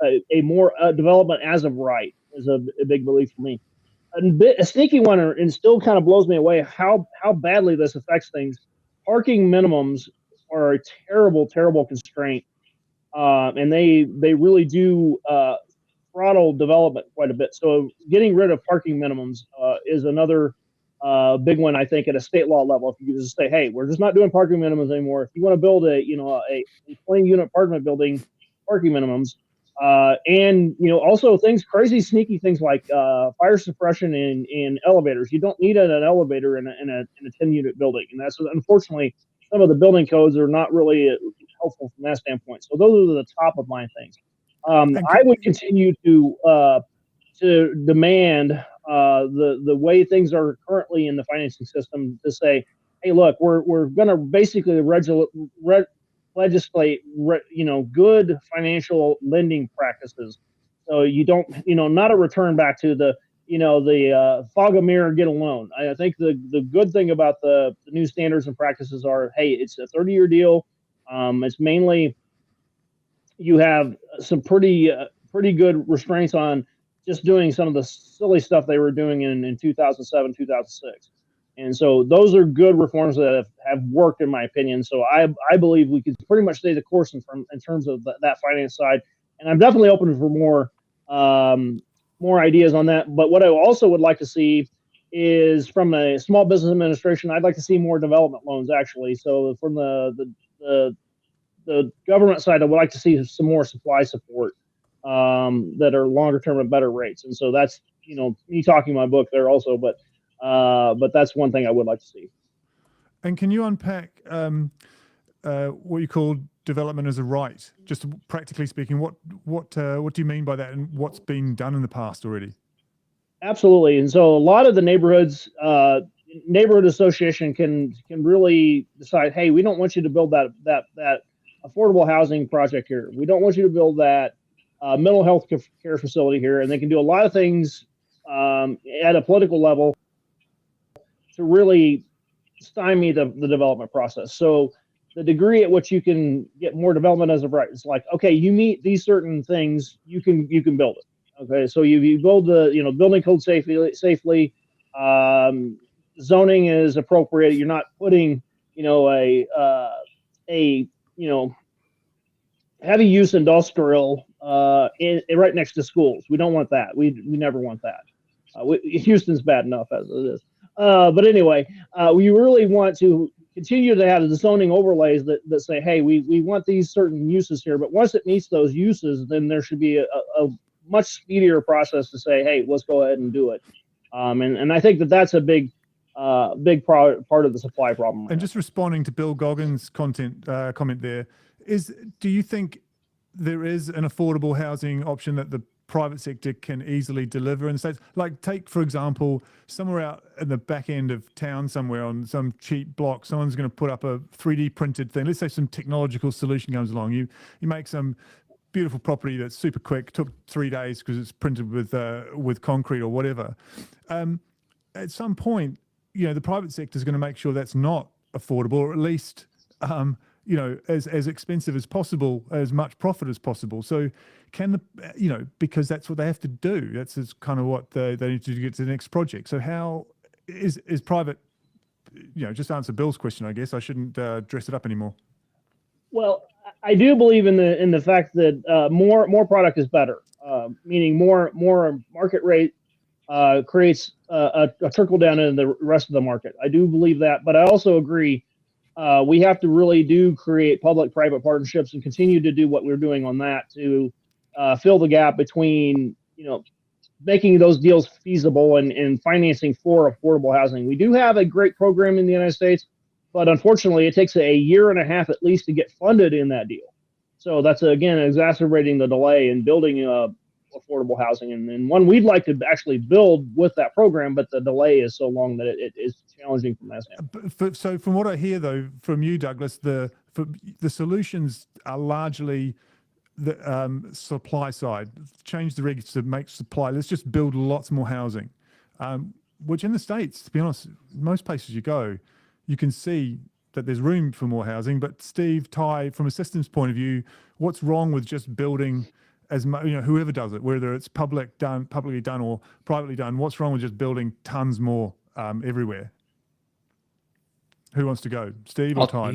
[SPEAKER 3] a more development as of right, is a big belief for me. A sneaky one, and still kind of blows me away how badly this affects things. Parking minimums are a terrible constraint, and they really do throttle development quite a bit. So getting rid of parking minimums is another big one, I think, at a state law level. If you just say, hey, we're just not doing parking minimums anymore. If you want to build a 20-unit apartment building, parking minimums, and also crazy sneaky things like fire suppression in elevators. You don't need an elevator in a 10-unit building, and that's, unfortunately, some of the building codes are not really helpful from that standpoint. So those are the top of mind things. I would continue to demand the way things are currently in the financing system to say, hey, look, we're going to basically legislate good financial lending practices. So you don't, not a return back to the fog a mirror, get a loan. I think the good thing about the new standards and practices are, hey, it's a 30-year deal. It's mainly, you have some pretty good restraints on just doing some of the silly stuff they were doing in 2007, 2006. And so those are good reforms that have worked, in my opinion. So I believe we could pretty much stay the course in terms of that finance side. And I'm definitely open for more ideas on that. But what I also would like to see is, from a small business administration, I'd like to see more development loans, actually. So from the government side, I would like to see some more supply support that are longer term at better rates. And so that's, me talking my book there also, but that's one thing I would like to see.
[SPEAKER 1] And can you unpack what you call development as a right? Just practically speaking, what do you mean by that, and what's been done in the past already? Absolutely.
[SPEAKER 3] And so a lot of the neighborhood association can really decide, hey, we don't want you to build that affordable housing project here. We don't want you to build that mental health care facility here. And they can do a lot of things at a political level to really stymie the development process. So the degree at which you can get more development as of right, it's like, okay, you meet these certain things, you can build it. Okay, so you build the building code safely. Zoning is appropriate. You're not putting a heavy use industrial right next to schools. We don't want that. We never want that. Houston's bad enough as it is. But anyway, we really want to continue to have the zoning overlays that say, hey, we want these certain uses here. But once it meets those uses, then there should be a much speedier process to say, hey, let's go ahead and do it. And I think that's a big part of the supply problem.
[SPEAKER 1] And just responding to Bill Goggins' comment there, do you think there is an affordable housing option that the private sector can easily deliver in the States? Like, take, for example, somewhere out in the back end of town somewhere on some cheap block, someone's going to put up a 3D printed thing. Let's say some technological solution comes along. You make some beautiful property that's super quick, took 3 days because it's printed with concrete or whatever. At some point, the private sector is going to make sure that's not affordable, or at least as expensive as possible, as much profit as possible. So can because that's what they have to do. That's kind of what they need to do to get to the next project. So how is private, just answer Bill's question, I guess. I shouldn't dress it up anymore.
[SPEAKER 3] Well, I do believe in the fact that more product is better, meaning more market rate creates a trickle down in the rest of the market. I do believe that, but I also agree we have to really do create public-private partnerships and continue to do what we're doing on that to fill the gap between making those deals feasible and financing for affordable housing. We do have a great program in the United States, but unfortunately, it takes a year and a half at least to get funded in that deal. So that's, again, exacerbating the delay in building affordable housing. And one we'd like to actually build with that program, but the delay is so long that it is challenging from that standpoint.
[SPEAKER 1] So from what I hear, though, from you, Douglas, the solutions are largely the supply side. Change the regs to make supply. Let's just build lots more housing, which in the States, to be honest, most places you go, you can see that there's room for more housing. But Steve, Ty, from a systems point of view, what's wrong with just building whoever does it, whether it's publicly done or privately done, what's wrong with just building tons more everywhere? Who wants to go? Steve or Ty?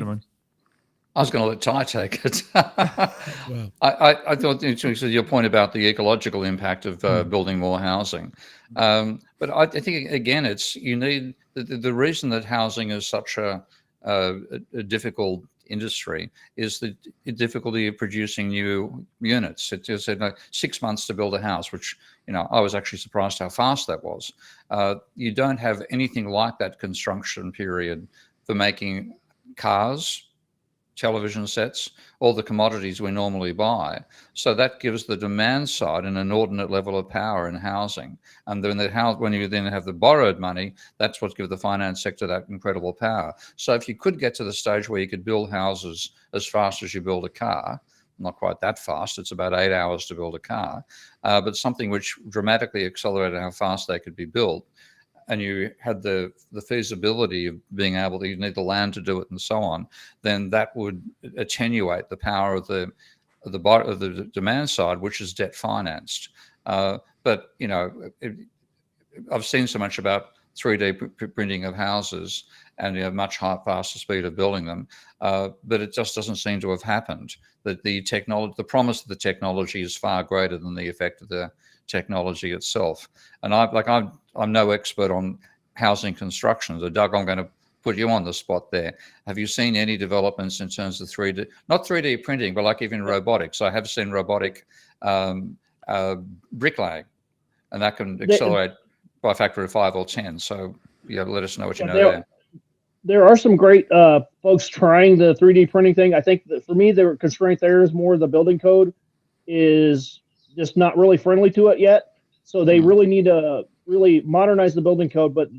[SPEAKER 4] I was going to let Ty take it.
[SPEAKER 2] Wow.
[SPEAKER 4] I thought your point about the ecological impact of building more housing. But I think, again, you need the reason that housing is such a difficult industry is the difficulty of producing new units. It just 6 months to build a house, which, I was actually surprised how fast that was. You don't have anything like that construction period for making cars, television sets, all the commodities we normally buy. So that gives the demand side an inordinate level of power in housing. And then when you then have the borrowed money, that's what gives the finance sector that incredible power. So if you could get to the stage where you could build houses as fast as you build a car, not quite that fast, it's about 8 hours to build a car, but something which dramatically accelerated how fast they could be built, and you had the feasibility of being able to, you need the land to do it and so on, then that would attenuate the power of the demand side, which is debt financed. But I've seen so much about 3D printing of houses and much faster speed of building them, but it just doesn't seem to have happened. That the promise of the technology is far greater than the effect of the technology itself. And I'm no expert on housing construction, so Doug, I'm going to put you on the spot there. Have you seen any developments in terms of not 3D printing, but like even robotics? I have seen robotic bricklaying, and that can accelerate by a factor of 5 or 10. So let us know what you know there.
[SPEAKER 3] There are some great folks trying the 3D printing thing. I think that for me, the constraint there is more the building code is just not really friendly to it yet. So they really need to really modernize the building code, but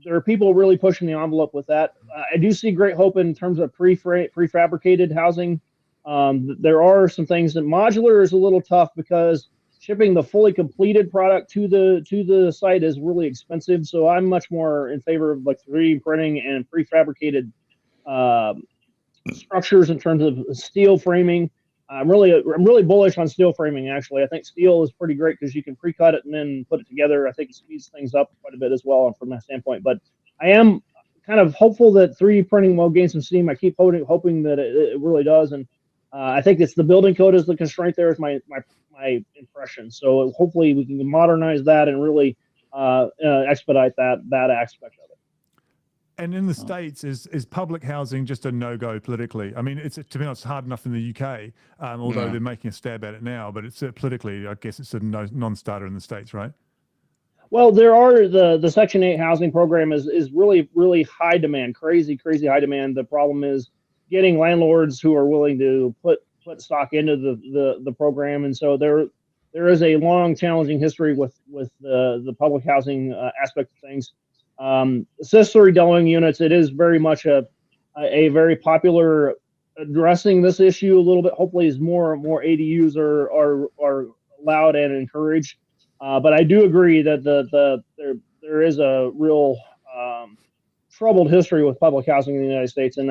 [SPEAKER 3] there are people really pushing the envelope with that. I do see great hope in terms of prefabricated housing. There are some things that modular is a little tough because shipping the fully completed product to the site is really expensive. So I'm much more in favor of like 3D printing and prefabricated structures in terms of steel framing. I'm really bullish on steel framing, actually. I think steel is pretty great because you can pre-cut it and then put it together. I think it speeds things up quite a bit as well from that standpoint. But I am kind of hopeful that 3D printing will gain some steam. I keep hoping that it really does. And I think it's the building code is the constraint there is my impression. So hopefully we can modernize that and really expedite that aspect of it.
[SPEAKER 1] And in the States, is public housing just a no-go politically? I mean, to be honest, hard enough in the UK, although they're making a stab at it now, but it's politically, I guess it's a non-starter in the States, right?
[SPEAKER 3] Well, there are the Section 8 housing program is really, really high demand, crazy high demand. The problem is getting landlords who are willing to put put stock into the program, and so there is a long, challenging history with the public housing aspect of things. Accessory dwelling units, it is very much a very popular addressing this issue a little bit. Hopefully, as more ADUs are allowed and encouraged. But I do agree that there is a real troubled history with public housing in the United States, and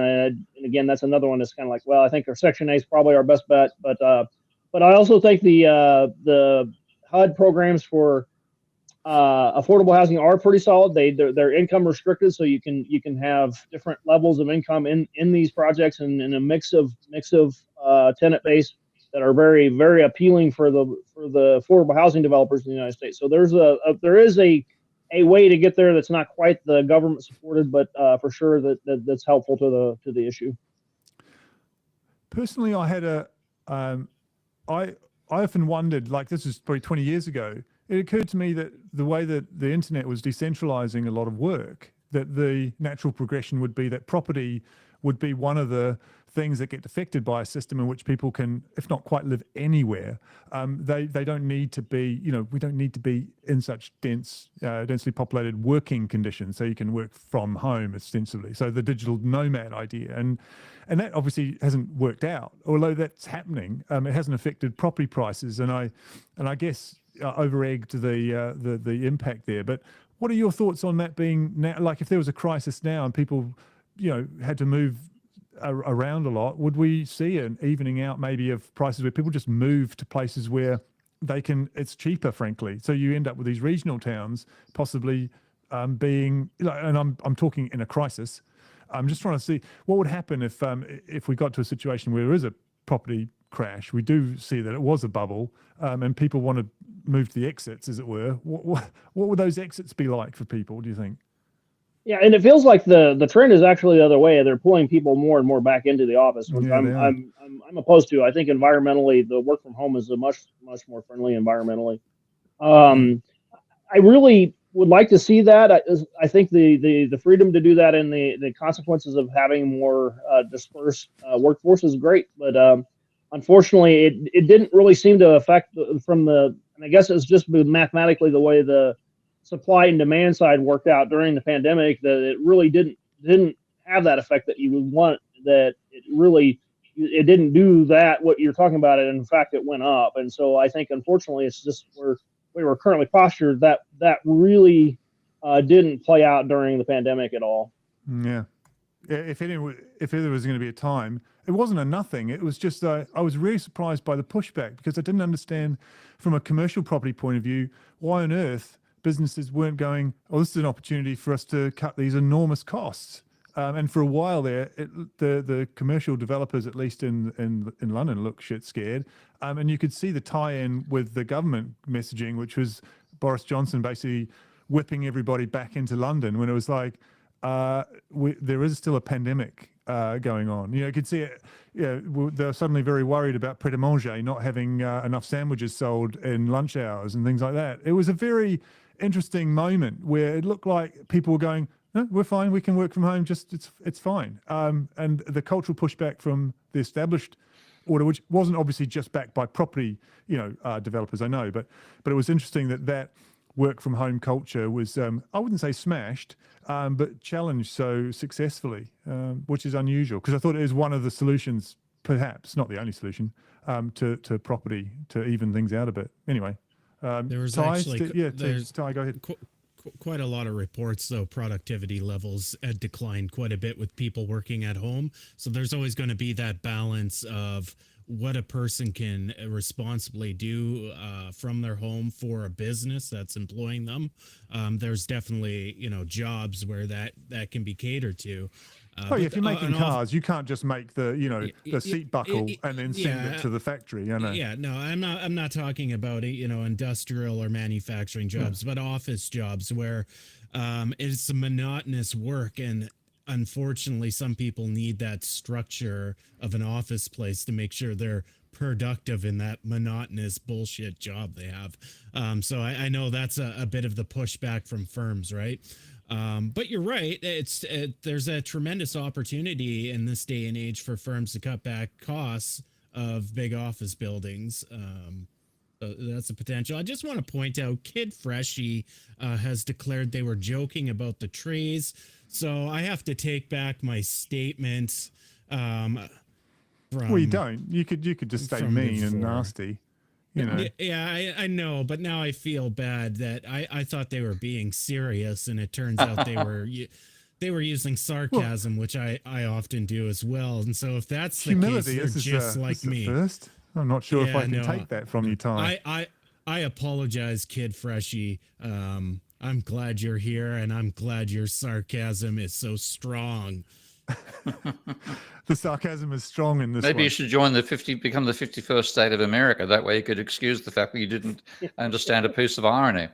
[SPEAKER 3] again, that's another one that's kind of like, well, I think our Section 8 is probably our best bet, but I also think the HUD programs for affordable housing are pretty solid. They're income restricted, so you can have different levels of income in these projects, and a mix of tenant base that are very, very appealing for the affordable housing developers in the United States. So there is a way to get there that's not quite the government supported, but for sure that's helpful to the issue.
[SPEAKER 1] Personally, I had I often wondered, like, this is probably 20 years ago, it occurred to me that the way that the internet was decentralizing a lot of work, that the natural progression would be that property would be one of the things that get affected by a system in which people can, if not quite live anywhere, they don't need to be, we don't need to be in such densely populated working conditions, so you can work from home ostensibly. So the digital nomad idea, and that obviously hasn't worked out. Although that's happening, it hasn't affected property prices, and I guess over-egged the impact there. But what are your thoughts on that being now? Like, if there was a crisis now and people, had to move around a lot, would we see an evening out maybe of prices where people just move to places where it's cheaper, frankly? So you end up with these regional towns possibly being, and I'm talking in a crisis. I'm just trying to see what would happen if we got to a situation where there is a property crash. We do see that it was a bubble, and people want to move to the exits, as it were. What would those exits be like for people, do you think?
[SPEAKER 3] Yeah, and it feels like the trend is actually the other way. They're pulling people more and more back into the office, which I'm opposed to. I think environmentally, the work from home is a much more friendly environmentally. I really would like to see that. I think the freedom to do that and the consequences of having more dispersed workforce is great, but unfortunately, it didn't really seem to affect and I guess it's just mathematically the way the supply and demand side worked out during the pandemic, that it really didn't have that effect that you would want. That it didn't do that what you're talking about. And in fact, it went up. And so I think unfortunately it's just where we were currently postured that really didn't play out during the pandemic at all.
[SPEAKER 1] Yeah. If there was going to be a time, it wasn't a nothing. It was just I was really surprised by the pushback, because I didn't understand from a commercial property point of view why on earth businesses weren't going, oh, this is an opportunity for us to cut these enormous costs. And for a while there, the commercial developers, at least in London, looked shit scared. And you could see the tie-in with the government messaging, which was Boris Johnson basically whipping everybody back into London when it was like, there is still a pandemic going on. You could see it. They're suddenly very worried about Pret a Manger not having enough sandwiches sold in lunch hours and things like that. It was a very interesting moment where it looked like people were going, no, we're fine, we can work from home, just it's fine. And the cultural pushback from the established order, which wasn't obviously just backed by property, developers, I know, but it was interesting that work from home culture was, I wouldn't say smashed, but challenged so successfully, which is unusual, because I thought it is one of the solutions, perhaps not the only solution, to property, to even things out a bit. Anyway,
[SPEAKER 2] there was
[SPEAKER 1] Ty,
[SPEAKER 2] Ty,
[SPEAKER 1] go ahead.
[SPEAKER 2] Quite a lot of reports, though, productivity levels had declined quite a bit with people working at home. So there's always going to be that balance of what a person can responsibly do from their home for a business that's employing them. There's definitely, jobs where that can be catered to.
[SPEAKER 1] If you're making cars, you can't just make the seat buckle and then send it to the factory. I know.
[SPEAKER 2] Yeah, no, I'm not talking about industrial or manufacturing jobs, but office jobs where it's a monotonous work, and unfortunately, some people need that structure of an office place to make sure they're productive in that monotonous bullshit job they have. So I know that's a bit of the pushback from firms, right? But you're right. There's a tremendous opportunity in this day and age for firms to cut back costs of big office buildings. So that's a potential. I just want to point out Kid Freshie has declared they were joking about the trees. So I have to take back my statement.
[SPEAKER 1] Well, you don't. You could just stay
[SPEAKER 2] from
[SPEAKER 1] mean and
[SPEAKER 2] before.
[SPEAKER 1] nasty. You know.
[SPEAKER 2] Yeah, I know, but now I feel bad that I thought they were being serious, and it turns out they were using sarcasm, which I often do as well. And so if that's the
[SPEAKER 1] Humility.
[SPEAKER 2] case, they're just like
[SPEAKER 1] this is
[SPEAKER 2] me.
[SPEAKER 1] a first. I'm not sure if
[SPEAKER 2] Yeah,
[SPEAKER 1] I can
[SPEAKER 2] no,
[SPEAKER 1] take that from you, Ty.
[SPEAKER 2] I apologize, Kid Freshie. I'm glad you're here, and I'm glad your sarcasm is so strong.
[SPEAKER 1] The sarcasm is strong in this
[SPEAKER 4] Maybe
[SPEAKER 1] one.
[SPEAKER 4] you should become the 51st state of America. That way you could excuse the fact that you didn't understand a piece of irony.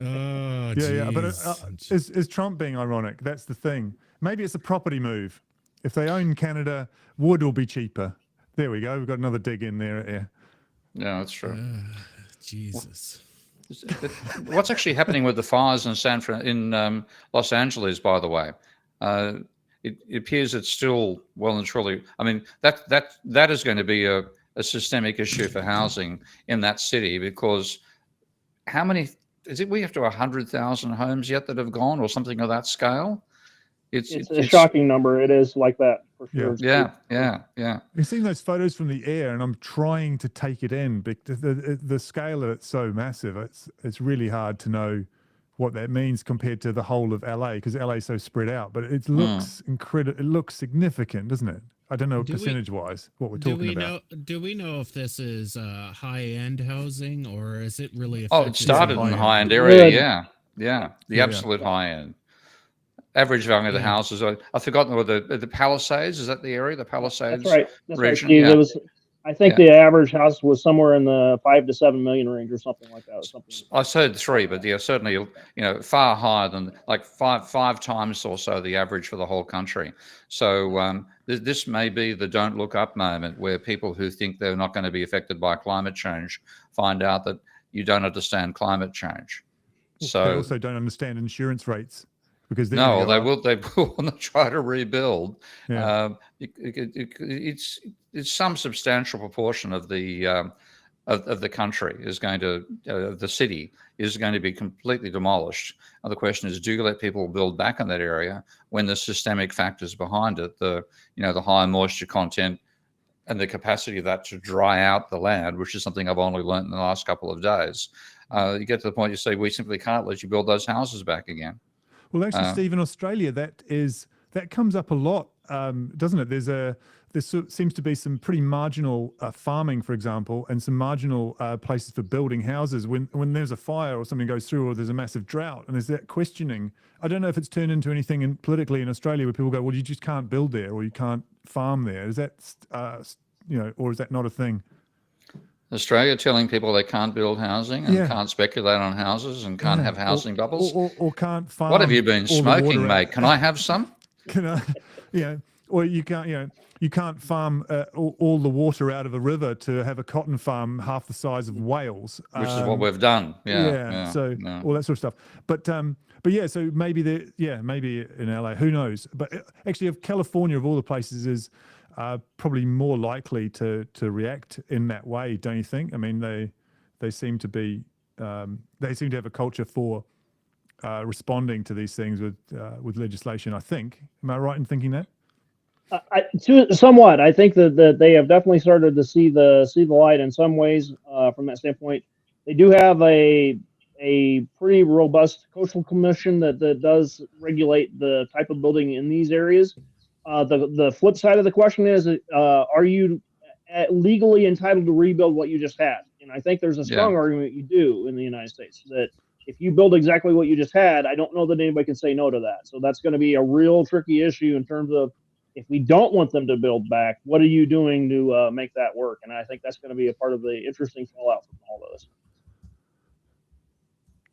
[SPEAKER 2] Oh,
[SPEAKER 1] Yeah, but
[SPEAKER 2] jeez.
[SPEAKER 1] is Trump being ironic? That's the thing. Maybe it's a property move. If they own Canada, wood will be cheaper. There we go. We've got another dig in there. Yeah.
[SPEAKER 4] Yeah, that's true.
[SPEAKER 2] Jesus.
[SPEAKER 4] What's actually happening with the fires in Los Angeles, by the way? It appears it's still well and truly. I mean, that is going to be a systemic issue for housing in that city, because how many is it? We have to 100,000 homes yet that have gone, or something of that scale.
[SPEAKER 3] It's a shocking number. It is like that for sure.
[SPEAKER 4] Yeah.
[SPEAKER 1] You've seen those photos from the air, and I'm trying to take it in because the scale of it's so massive. It's really hard to know what that means compared to the whole of LA, because LA is so spread out. But it looks incredible. It looks significant, doesn't it? I don't know percentage-wise what we're talking about.
[SPEAKER 2] Do we know if this is high-end housing, or is it really?
[SPEAKER 4] Oh, it started in the high-end area. Yeah. The absolute high-end. Average value of the houses. I've forgotten the Palisades. Is that the area? The Palisades.
[SPEAKER 3] That's right. That's
[SPEAKER 4] region?
[SPEAKER 3] right, Steve.
[SPEAKER 4] Yeah.
[SPEAKER 3] I think the average house was somewhere in the 5 to 7 million range, or something like that.
[SPEAKER 4] I said 3, but yeah, certainly far higher than like five times or so the average for the whole country. So this may be the don't look up moment, where people who think they're not going to be affected by climate change find out that you don't understand climate change. So
[SPEAKER 1] they also don't understand insurance rates. Because
[SPEAKER 4] they will try to rebuild.
[SPEAKER 1] Yeah.
[SPEAKER 4] It's some substantial proportion of the country is going to the city is going to be completely demolished. And the question is, do you let people build back in that area when the systemic factors behind it, the high moisture content and the capacity of that to dry out the land, which is something I've only learned in the last couple of days. You get to the point you say, we simply can't let you build those houses back again.
[SPEAKER 1] Well, actually, Steve, in Australia, that comes up a lot, doesn't it? There seems to be some pretty marginal farming, for example, and some marginal places for building houses when there's a fire or something goes through, or there's a massive drought, and there's that questioning. I don't know if it's turned into anything politically in Australia where people go, well, you just can't build there, or you can't farm there. Is that or is that not a thing?
[SPEAKER 4] Australia telling people they can't build housing and can't speculate on houses and can't have housing bubbles,
[SPEAKER 1] or can't farm.
[SPEAKER 4] What have you been smoking, mate? Can I have some?
[SPEAKER 1] Can I? Or you can't. You can't farm all the water out of a river to have a cotton farm half the size of Wales,
[SPEAKER 4] which is what we've done. Yeah.
[SPEAKER 1] So all that sort of stuff. But yeah. So maybe maybe in LA, who knows? But actually, of California, of all the places, is probably more likely to react in that way, don't you think? I mean, they seem to be they seem to have a culture for responding to these things with legislation, I think. Am I right in thinking that?
[SPEAKER 3] Somewhat. I think that they have definitely started to see the light in some ways from that standpoint. They do have a pretty robust coastal commission that does regulate the type of building in these areas. The flip side of the question is, are you legally entitled to rebuild what you just had? And I think there's a strong argument you do in the United States that if you build exactly what you just had, I don't know that anybody can say no to that. So that's going to be a real tricky issue in terms of, if we don't want them to build back, what are you doing to make that work? And I think that's going to be a part of the interesting fallout from all of this.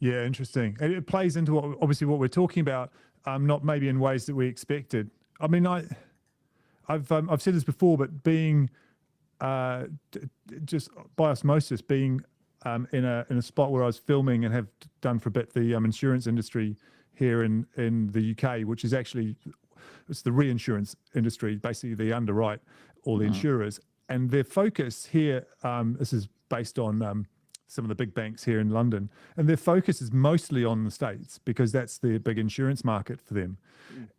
[SPEAKER 1] Yeah, interesting. And it plays into obviously what we're talking about, not maybe in ways that we expected. I mean, I've said this before, but being just by osmosis, being in a spot where I was filming and have done for a bit the insurance industry here in the UK, which is actually, it's the reinsurance industry, basically the underwrite all the insurers. and their focus here, this is based on some of the big banks here in London, and their focus is mostly on the States because that's the big insurance market for them.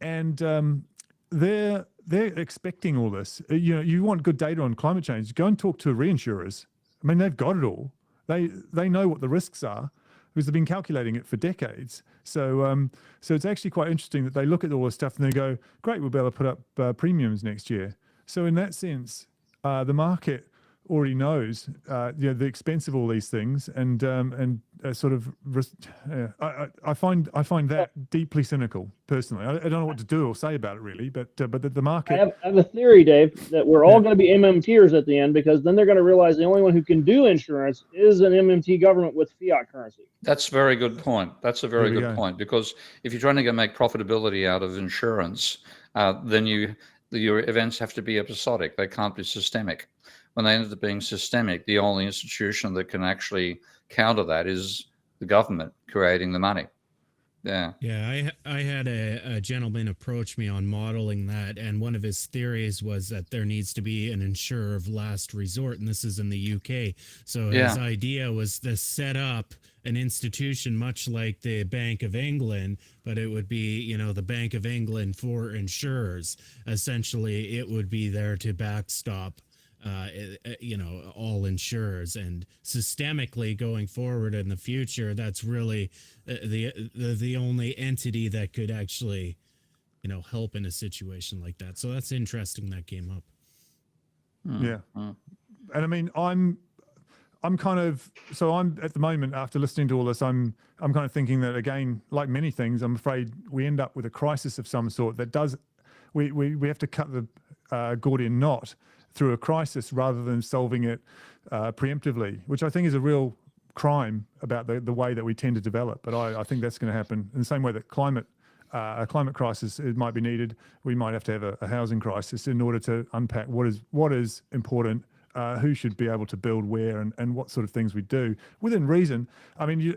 [SPEAKER 1] And they're expecting all this. You want good data on climate change, go and talk to reinsurers. I mean, they've got it all. They know what the risks are because they've been calculating it for decades. So it's actually quite interesting that they look at all this stuff and they go, great, we'll be able to put up premiums next year. So in that sense, the market already knows the expense of all these things, and sort of I find that deeply cynical personally. I don't know what to do or say about it really, but the market.
[SPEAKER 3] I have a theory, Dave, that we're all going to be MMTers at the end, because then they're going to realize the only one who can do insurance is an MMT government with fiat currency.
[SPEAKER 4] That's a very good point. That's a very good point, because if you're trying to make profitability out of insurance, then your events have to be episodic. They can't be systemic. When they end up being systemic, the only institution that can actually counter that is the government creating the money. Yeah.
[SPEAKER 2] Yeah, I had a gentleman approach me on modeling that, and one of his theories was that there needs to be an insurer of last resort, and this is in the UK. So his idea was to set up an institution much like the Bank of England, but it would be, the Bank of England for insurers. Essentially, it would be there to backstop all insurers, and systemically going forward in the future, that's really the only entity that could actually, help in a situation like that. So that's interesting that came up.
[SPEAKER 1] Yeah. And I mean, I'm at the moment, after listening to all this, I'm kind of thinking that, again, like many things, I'm afraid we end up with a crisis of some sort that we have to cut the Gordian knot through a crisis rather than solving it preemptively, which I think is a real crime about the way that we tend to develop. But I think that's going to happen in the same way that a climate crisis, it might be needed. We might have to have a housing crisis in order to unpack what is important, who should be able to build where, and what sort of things we do within reason. I mean,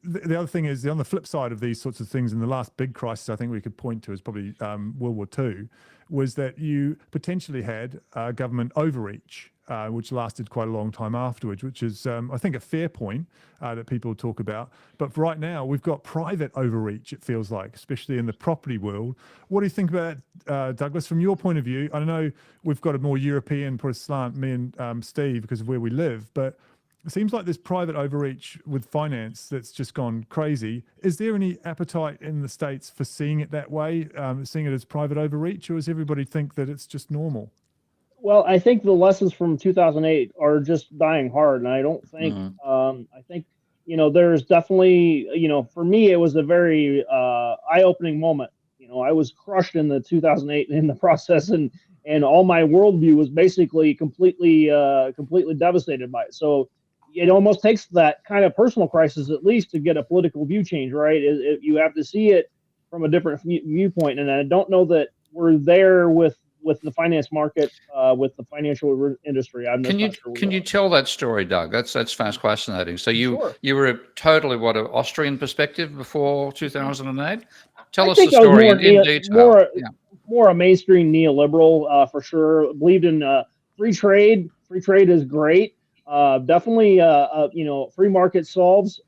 [SPEAKER 1] the other thing is, on the flip side of these sorts of things, in the last big crisis I think we could point to is probably World War II, was that you potentially had government overreach, which lasted quite a long time afterwards, which is, I think, a fair point that people talk about. But for right now, we've got private overreach, it feels like, especially in the property world. What do you think about that, Douglas, from your point of view? I know we've got a more European slant, me and Steve, because of where we live, but it seems like there's private overreach with finance that's just gone crazy. Is there any appetite in the States for seeing it that way, seeing it as private overreach, or does everybody think that it's just normal?
[SPEAKER 3] Well, I think the lessons from 2008 are just dying hard, and I don't think. I think there's definitely for me it was a very eye-opening moment. I was crushed in the 2008 in the process, and all my worldview was basically completely devastated by it. So it almost takes that kind of personal crisis at least to get a political view change, right? You have to see it from a different viewpoint, and I don't know that we're there with the finance market, with the financial industry.
[SPEAKER 4] Can you tell that story, Doug? That's fascinating. So you were totally what, an Austrian perspective before 2008? Tell us the story in detail.
[SPEAKER 3] More a mainstream neoliberal, for sure. Believed in free trade. Free trade is great. Definitely, free market solves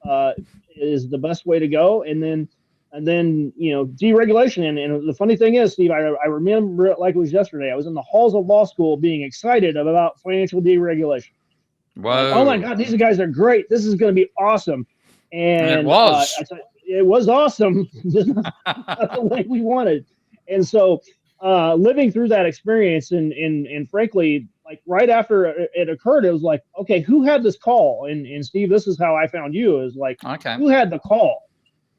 [SPEAKER 3] is the best way to go. And then deregulation. And the funny thing is, Steve, I remember it like it was yesterday. I was in the halls of law school being excited about financial deregulation.
[SPEAKER 4] Wow.
[SPEAKER 3] Oh my God, these guys are great. This is going to be awesome. And
[SPEAKER 4] it was.
[SPEAKER 3] It was awesome. Just not the way we wanted. And so living through that experience and frankly, like right after it occurred, it was like, okay, who had this call? And Steve, this is how I found you, is like, who had the call?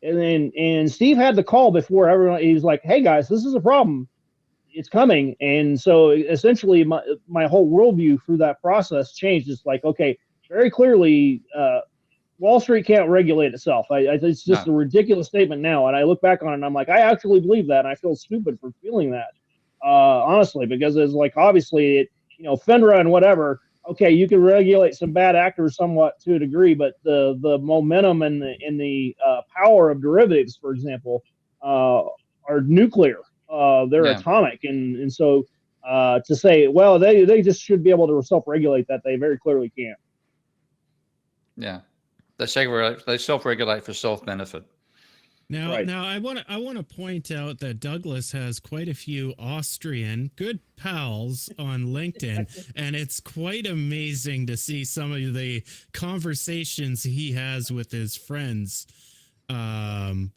[SPEAKER 3] And Steve had the call before everyone. He's like, hey guys, this is a problem. It's coming. And so essentially my whole worldview through that process changed. It's like, okay, very clearly, Wall Street can't regulate itself. It's just a ridiculous statement now. And I look back on it and I'm like, I actually believe that. And I feel stupid for feeling that, honestly, because it's like, obviously, FINRA and whatever, okay, you can regulate some bad actors somewhat to a degree, but the momentum and the power of derivatives, for example, are nuclear. They're atomic. And so to say, well, they just should be able to self-regulate that. They very clearly can't.
[SPEAKER 4] Yeah, they self-regulate for self-benefit.
[SPEAKER 2] Now,
[SPEAKER 3] Right.
[SPEAKER 2] now I want to point out that Douglas has quite a few Austrian good pals on LinkedIn, and it's quite amazing to see some of the conversations he has with his friends.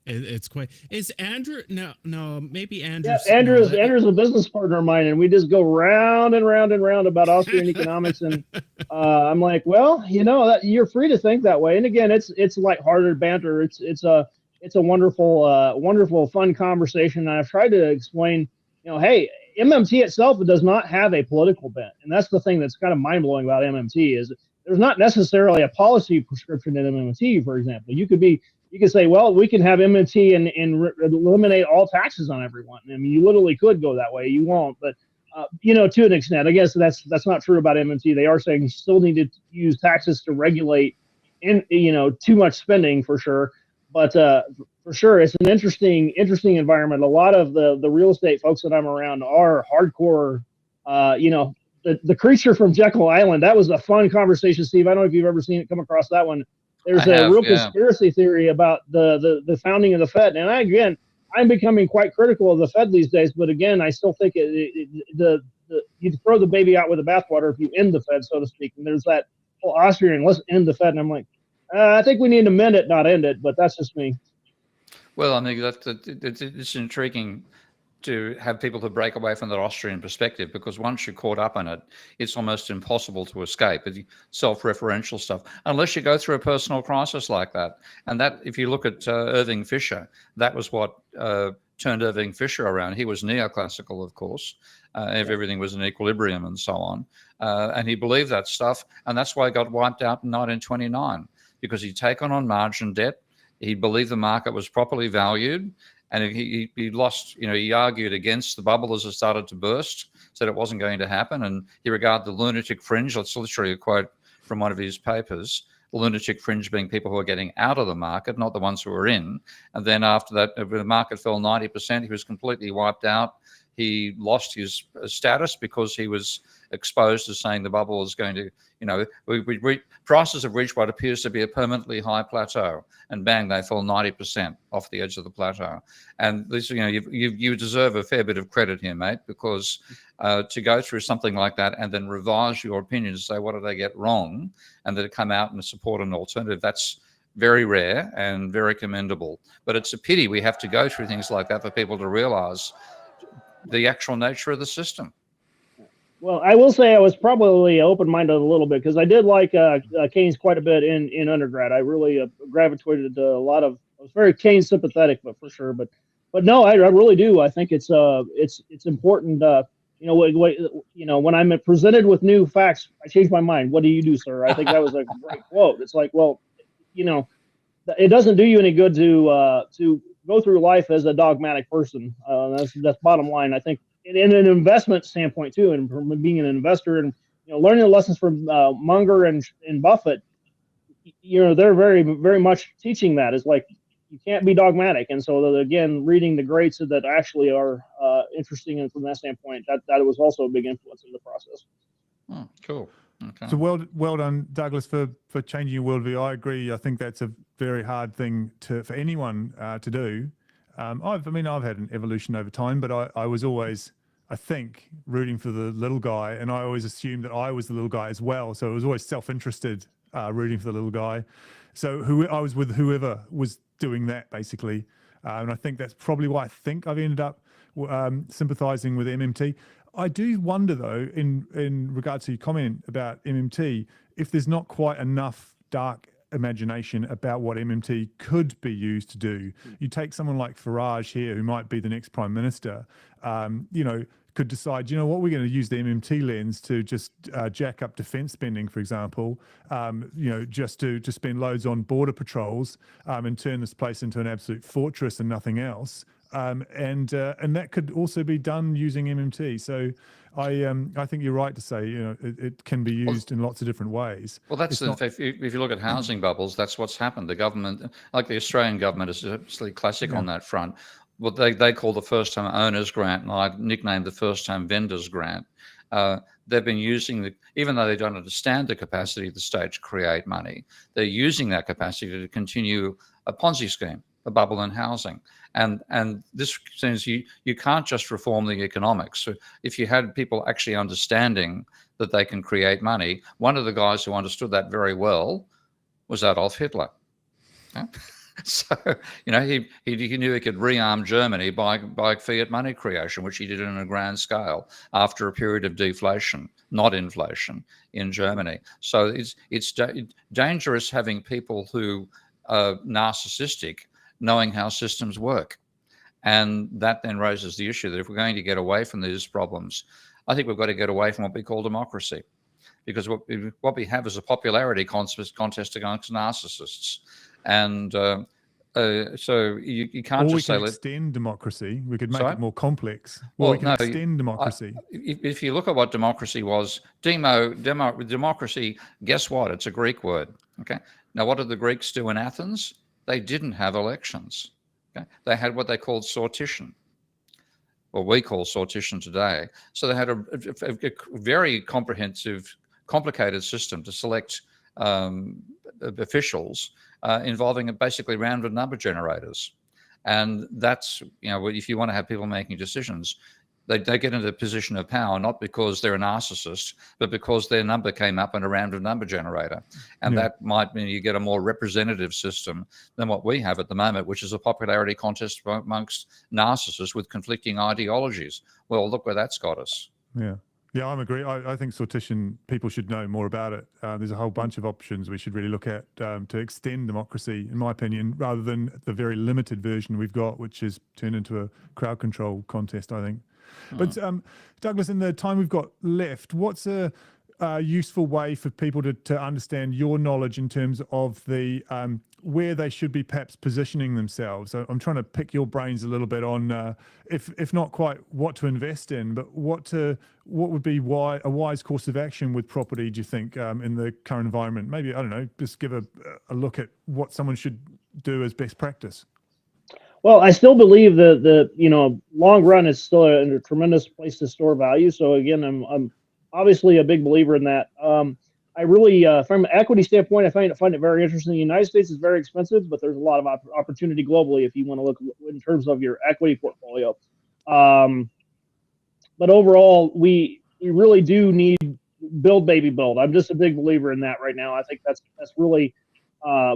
[SPEAKER 2] It's quite. Is Andrew? No, maybe Andrew.
[SPEAKER 3] Yeah, Andrew's a business partner of mine, and we just go round and round and round about Austrian economics. And I'm like, well, that you're free to think that way. And again, it's lighthearted banter. It's a wonderful, fun conversation. And I've tried to explain, hey, MMT itself does not have a political bent, and that's the thing that's kind of mind blowing about MMT is there's not necessarily a policy prescription in MMT. For example, you could say, well, we can have MMT and eliminate all taxes on everyone. I mean, you literally could go that way. You won't, but to an extent, I guess that's not true about MMT. They are saying you still need to use taxes to regulate, too much spending for sure. But for sure, it's an interesting environment. A lot of the real estate folks that I'm around are hardcore. The creature from Jekyll Island. That was a fun conversation, Steve. I don't know if you've ever seen it, come across that one. There's a real conspiracy theory about the founding of the Fed. And I'm becoming quite critical of the Fed these days. But again, I still think you throw the baby out with the bathwater if you end the Fed, so to speak. And there's that whole Austrian, let's end the Fed. And I'm like, I think we need to mend it, not end it. But that's just me.
[SPEAKER 4] Well, I mean, it's intriguing to have people to break away from that Austrian perspective, because once you're caught up in it, it's almost impossible to escape. It's self-referential stuff, unless you go through a personal crisis like that. And that, if you look at Irving Fisher, that was what turned Irving Fisher around. He was neoclassical, of course. Everything was in equilibrium and so on. And he believed that stuff. And that's why he got wiped out in 1929, because he'd taken on margin debt. He believed the market was properly valued. And he lost, he argued against the bubble as it started to burst, said it wasn't going to happen. And he regarded the lunatic fringe, that's literally a quote from one of his papers, the lunatic fringe being people who are getting out of the market, not the ones who are in. And then after that, the market fell 90%, he was completely wiped out. He lost his status because he was exposed to saying the bubble was going to, prices have reached what appears to be a permanently high plateau, and bang, they fell 90% off the edge of the plateau. And this, you deserve a fair bit of credit here, mate, because to go through something like that and then revise your opinion to say what did they get wrong, and then come out and support an alternative, that's very rare and very commendable. But it's a pity we have to go through things like that for people to realize the actual nature of the system.
[SPEAKER 3] Well, I will say I was probably open-minded a little bit, because I did like Keynes quite a bit in undergrad. I really gravitated to a lot of. I was very Keynes sympathetic, but for sure. But no, I really do. I think it's important. When I'm presented with new facts, I change my mind. What do you do, sir? I think that was a great quote. It's like, well, it doesn't do you any good to go through life as a dogmatic person. That's bottom line. I think in an investment standpoint too, and from being an investor and learning the lessons from Munger and Buffett, they're very, very much teaching that. It's like you can't be dogmatic. And so again, reading the greats that actually are interesting, and from that standpoint, that was also a big influence in the process.
[SPEAKER 4] Oh, cool. Okay.
[SPEAKER 1] So well done, Douglas, for changing your worldview. I agree. I think that's a very hard thing for anyone to do. I've had an evolution over time, but I was always, I think, rooting for the little guy, and I always assumed that I was the little guy as well. So it was always self-interested, rooting for the little guy. So I was with whoever was doing that, basically. And I think that's probably why I think I've ended up sympathizing with MMT. I do wonder, though, in regards to your comment about MMT, if there's not quite enough dark imagination about what MMT could be used to do. You take someone like Farage here, who might be the next prime minister, could decide, what, we're going to use the MMT lens to just jack up defense spending, for example, just to spend loads on border patrols and turn this place into an absolute fortress and nothing else. And that could also be done using MMT. So I think you're right to say, it can be used in lots of different ways.
[SPEAKER 4] Well, if you look at housing bubbles, that's what's happened. The government, like the Australian government, is absolutely classic on that front. what they call the first-time owners grant, and I've nicknamed the first-time vendors grant. They've been using even though they don't understand the capacity of the state to create money, they're using that capacity to continue a Ponzi scheme, a bubble in housing. And this means you can't just reform the economics. So if you had people actually understanding that they can create money, one of the guys who understood that very well was Adolf Hitler. Okay? So, he knew he could rearm Germany by fiat money creation, which he did on a grand scale after a period of deflation, not inflation, in Germany. So it's dangerous having people who are narcissistic knowing how systems work. And that then raises the issue that if we're going to get away from these problems, I think we've got to get away from what we call democracy. Because what we have is a popularity contest against narcissists. And so you can't just say...
[SPEAKER 1] Or we can extend democracy. We could make
[SPEAKER 4] Sorry?
[SPEAKER 1] it more complex. Well, we can extend democracy.
[SPEAKER 4] If you look at what democracy was, democracy, guess what? It's a Greek word. Okay. Now, what did the Greeks do in Athens? They didn't have elections. Okay. They had what they called sortition, what we call sortition today. So they had a very complicated system to select officials involving basically random number generators. And that's, if you want to have people making decisions, they get into a position of power, not because they're a narcissist, but because their number came up in a random number generator. And that might mean you get a more representative system than what we have at the moment, which is a popularity contest amongst narcissists with conflicting ideologies. Well, look where that's got us.
[SPEAKER 1] Yeah. Yeah, I agree. I think sortition, people should know more about it. There's a whole bunch of options we should really look at to extend democracy, in my opinion, rather than the very limited version we've got, which is turned into a crowd control contest, I think. But Douglas, in the time we've got left, what's a useful way for people to understand your knowledge in terms of the where they should be perhaps positioning themselves? So I'm trying to pick your brains a little bit on, if not quite what to invest in, but what would be a wise course of action with property, do you think, in the current environment? Maybe, I don't know, just give a look at what someone should do as best practice.
[SPEAKER 3] Well, I still believe that the long run is still a tremendous place to store value. So again, I'm obviously a big believer in that. I really, from an equity standpoint, I find it very interesting. The United States is very expensive, but there's a lot of opportunity globally if you want to look in terms of your equity portfolio. But overall, we really do need build, baby, build. I'm just a big believer in that right now. I think that's really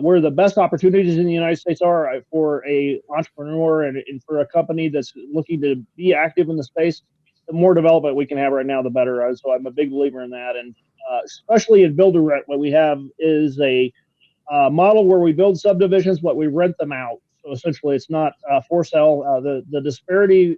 [SPEAKER 3] where the best opportunities in the United States are for a entrepreneur and for a company that's looking to be active in the space. The more development we can have right now, the better. So I'm a big believer in that. And especially in build-to-rent, what we have is a model where we build subdivisions, but we rent them out. So essentially, it's not for sale. The disparity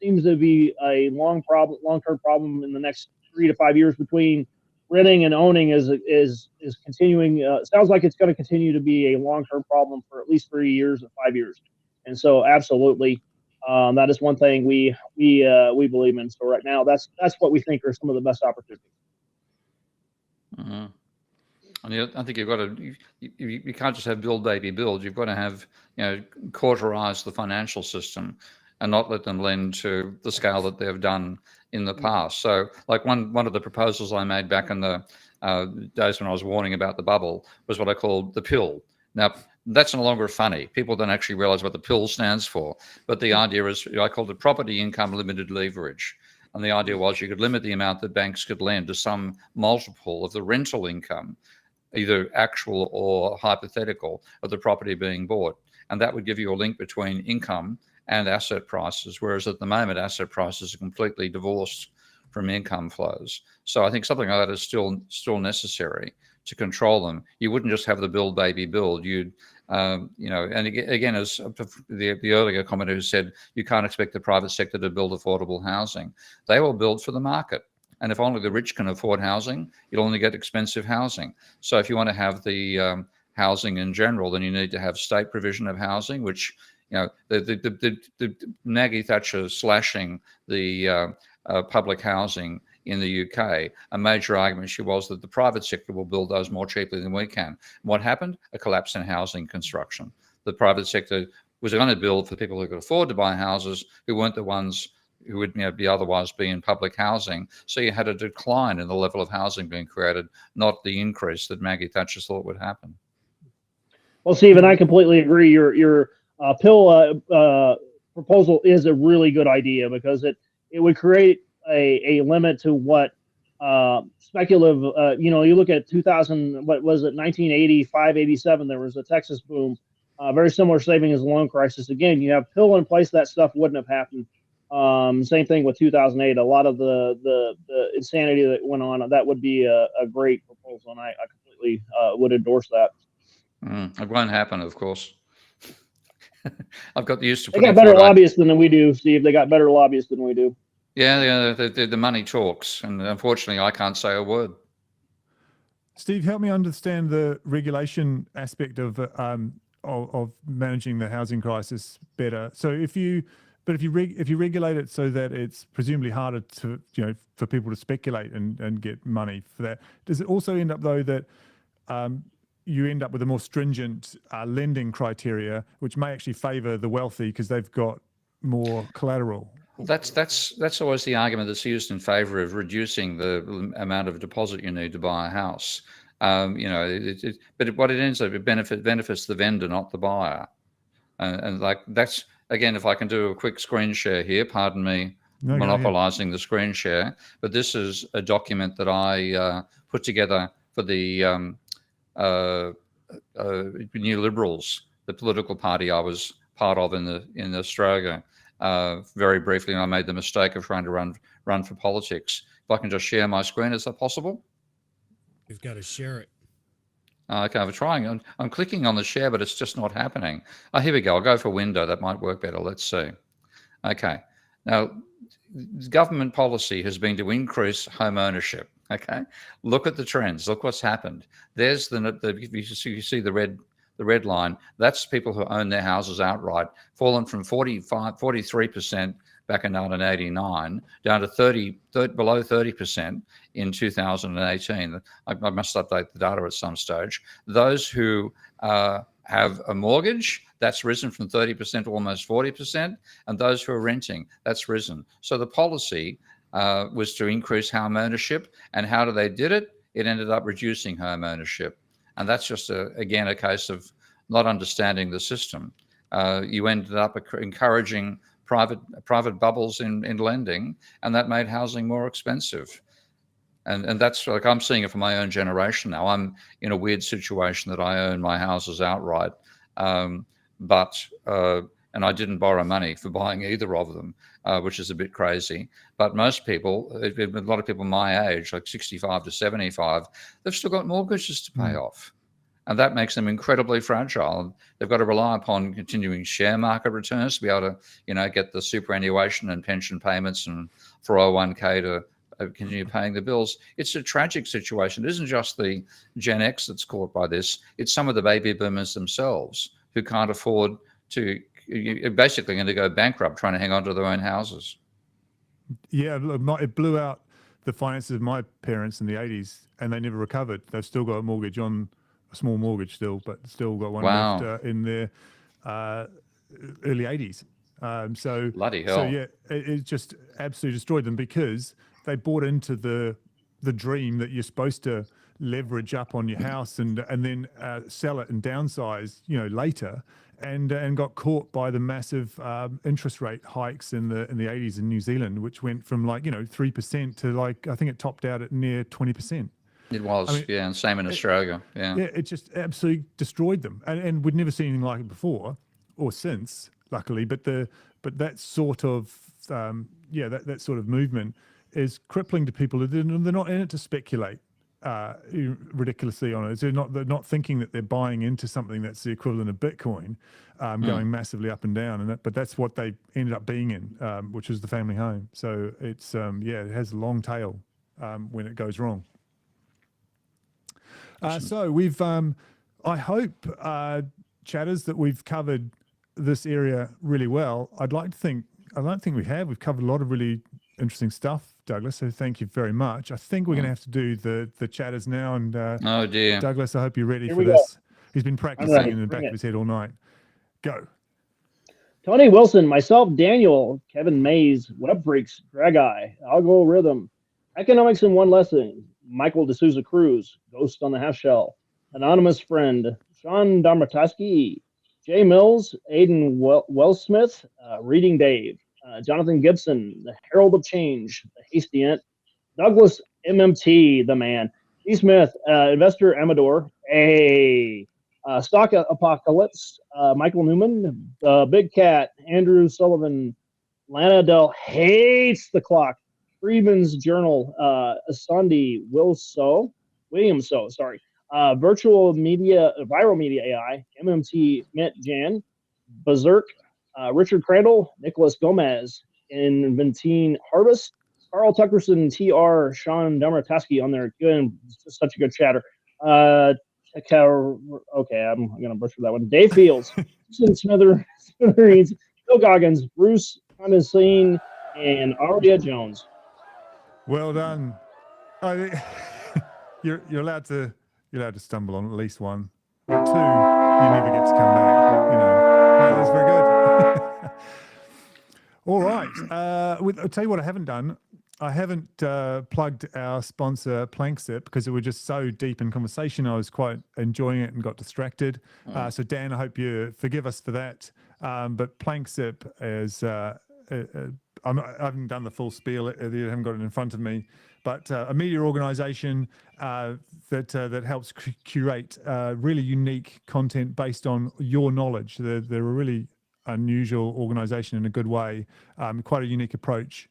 [SPEAKER 3] seems to be a long-term problem in the next 3 to 5 years between renting and owning is continuing. Sounds like it's going to continue to be a long-term problem for at least 3 years or 5 years. And so, absolutely. That is one thing we believe in. So right now, that's what we think are some of the best opportunities.
[SPEAKER 4] Mm-hmm. And I think you've got to you can't just have build, baby, build. You've got to have cauterize the financial system and not let them lend to the scale that they've done in the past. So like one of the proposals I made back in the days when I was warning about the bubble was what I called the pill. Now, that's no longer funny. People don't actually realize what the pill stands for. But the idea is, I called it property income limited leverage. And the idea was you could limit the amount that banks could lend to some multiple of the rental income, either actual or hypothetical, of the property being bought. And that would give you a link between income and asset prices, whereas at the moment, asset prices are completely divorced from income flows. So I think something like that is still necessary to control them. You wouldn't just have the build, baby, build. You'd, and again, as the earlier commenter who said, you can't expect the private sector to build affordable housing. They will build for the market. And if only the rich can afford housing, you'll only get expensive housing. So if you want to have the housing in general, then you need to have state provision of housing, which, the Maggie Thatcher slashing the public housing in the UK, a major argument she was that the private sector will build those more cheaply than we can. What happened? A collapse in housing construction. The private sector was going to build for people who could afford to buy houses, who weren't the ones who would be otherwise be in public housing. So you had a decline in the level of housing being created, not the increase that Maggie Thatcher thought would happen.
[SPEAKER 3] Well, Stephen, I completely agree. Your pill proposal is a really good idea because it would create a limit to what speculative. You look at 2000. What was it? 1985, 87. There was a Texas boom, very similar savings and loan crisis. Again, you have pill in place, that stuff wouldn't have happened. Same thing with 2008. A lot of the insanity that went on, that would be a great proposal, and I completely would endorse that.
[SPEAKER 4] It won't happen, of course. I've got used to.
[SPEAKER 3] They got better lobbyists than we do, Steve. They got better lobbyists than we do.
[SPEAKER 4] Yeah, the money talks, and unfortunately, I can't say a word.
[SPEAKER 1] Steve, help me understand the regulation aspect of managing the housing crisis better. So if you regulate it so that it's presumably harder to for people to speculate and get money for that, does it also end up though that you end up with a more stringent lending criteria, which may actually favour the wealthy because they've got more collateral?
[SPEAKER 4] That's always the argument that's used in favour of reducing the amount of deposit you need to buy a house. But what it ends up, it benefits the vendor, not the buyer. And like that's, again, if I can do a quick screen share here, pardon me, monopolising the screen share, but this is a document that I put together for the New Liberals, the political party I was part of in Australia. Very briefly, I made the mistake of trying to run for politics. If I can just share my screen, is that possible?
[SPEAKER 2] You've got to share it.
[SPEAKER 4] Okay, I'm trying. I'm clicking on the share, but it's just not happening. Oh, here we go. I'll go for window. That might work better. Let's see. Okay. Now, government policy has been to increase home ownership. Okay. Look at the trends. Look what's happened. There's you see the red line. That's people who own their houses outright, fallen from 43% back in 1989 down to below 30% in 2018. I must update the data at some stage. Those who have a mortgage, that's risen from 30% to almost 40%, and those who are renting, that's risen. So the policy was to increase home ownership, and how they did it? It ended up reducing home ownership. And that's just, again, a case of not understanding the system. You ended up encouraging private bubbles in lending, and that made housing more expensive. And that's like, I'm seeing it for my own generation now. I'm in a weird situation that I own my houses outright, and I didn't borrow money for buying either of them, which is a bit crazy. But most people, a lot of people my age, like 65 to 75, they've still got mortgages to pay off. And that makes them incredibly fragile. They've got to rely upon continuing share market returns to be able to, get the superannuation and pension payments and 401k to continue paying the bills. It's a tragic situation. It isn't just the Gen X that's caught by this. It's some of the baby boomers themselves who can't afford to, basically going to go bankrupt trying to hang on to their own houses.
[SPEAKER 1] Yeah, it blew out the finances of my parents in the 80s, and they never recovered. They've still got a mortgage on, a small mortgage still, but still got one left in their early 80s.
[SPEAKER 4] Bloody hell.
[SPEAKER 1] So yeah, it just absolutely destroyed them because they bought into the dream that you're supposed to leverage up on your house and then sell it and downsize, later, and got caught by the massive interest rate hikes in the 80s in New Zealand, which went from 3% to I think it topped out at near 20%.
[SPEAKER 4] It was, and same in Australia. Yeah,
[SPEAKER 1] it just absolutely destroyed them, and we'd never seen anything like it before or since, luckily. But that sort of that sort of movement is crippling to people. They're not in it to speculate ridiculously on it. They're not thinking that they're buying into something that's the equivalent of Bitcoin, going massively up and down. But that's what they ended up being in, which was the family home. So it's it has a long tail when it goes wrong. So we've, I hope, chatters, that we've covered this area really well. I don't think we have. We've covered a lot of really interesting stuff, Douglas. So thank you very much. I think we're going to have to do the chatters now. And
[SPEAKER 4] oh dear,
[SPEAKER 1] Douglas, I hope you're ready for this. He's been practicing in the back of his head all night. Go.
[SPEAKER 3] Tony Wilson, myself, Daniel, Kevin Mays, Web Freaks, Drag-Eye, Algorithm, Economics in One Lesson, Michael D'Souza Cruz, Ghost on the Half Shell, Anonymous Friend, Sean Darmataski, Jay Mills, Aiden Wellsmith, Reading Dave, Jonathan Gibson, The Herald of Change, The Hasty Ant, Douglas MMT, the man, D. Smith, Investor Amador, Stock Apocalypse, Michael Newman, Big Cat, Andrew Sullivan, Lana Del hates the clock, Freeman's Journal, Asandi William So, sorry, Virtual Media, Viral Media AI, MMT Mint Jan, Berserk, Richard Crandall, Nicholas Gomez, Inventine Harvest, Carl Tuckerson, TR, Sean Damartaski on there. Good, such a good chatter. Okay, I'm going to butcher that one. Dave Fields, Smithereens, Bill Goggins, Bruce Condescene, and Aria Jones.
[SPEAKER 1] Well done. You're allowed to stumble on at least one. But two, you never get to come back. You know, no, that's very good. All right. I'll tell you what I haven't done. I haven't plugged our sponsor Planksip because we were just so deep in conversation. I was quite enjoying it and got distracted. So Dan, I hope you forgive us for that. But Planksip is, I haven't done the full spiel. I haven't got it in front of me. But a media organization that helps curate really unique content based on your knowledge. They're a really unusual organization in a good way, quite a unique approach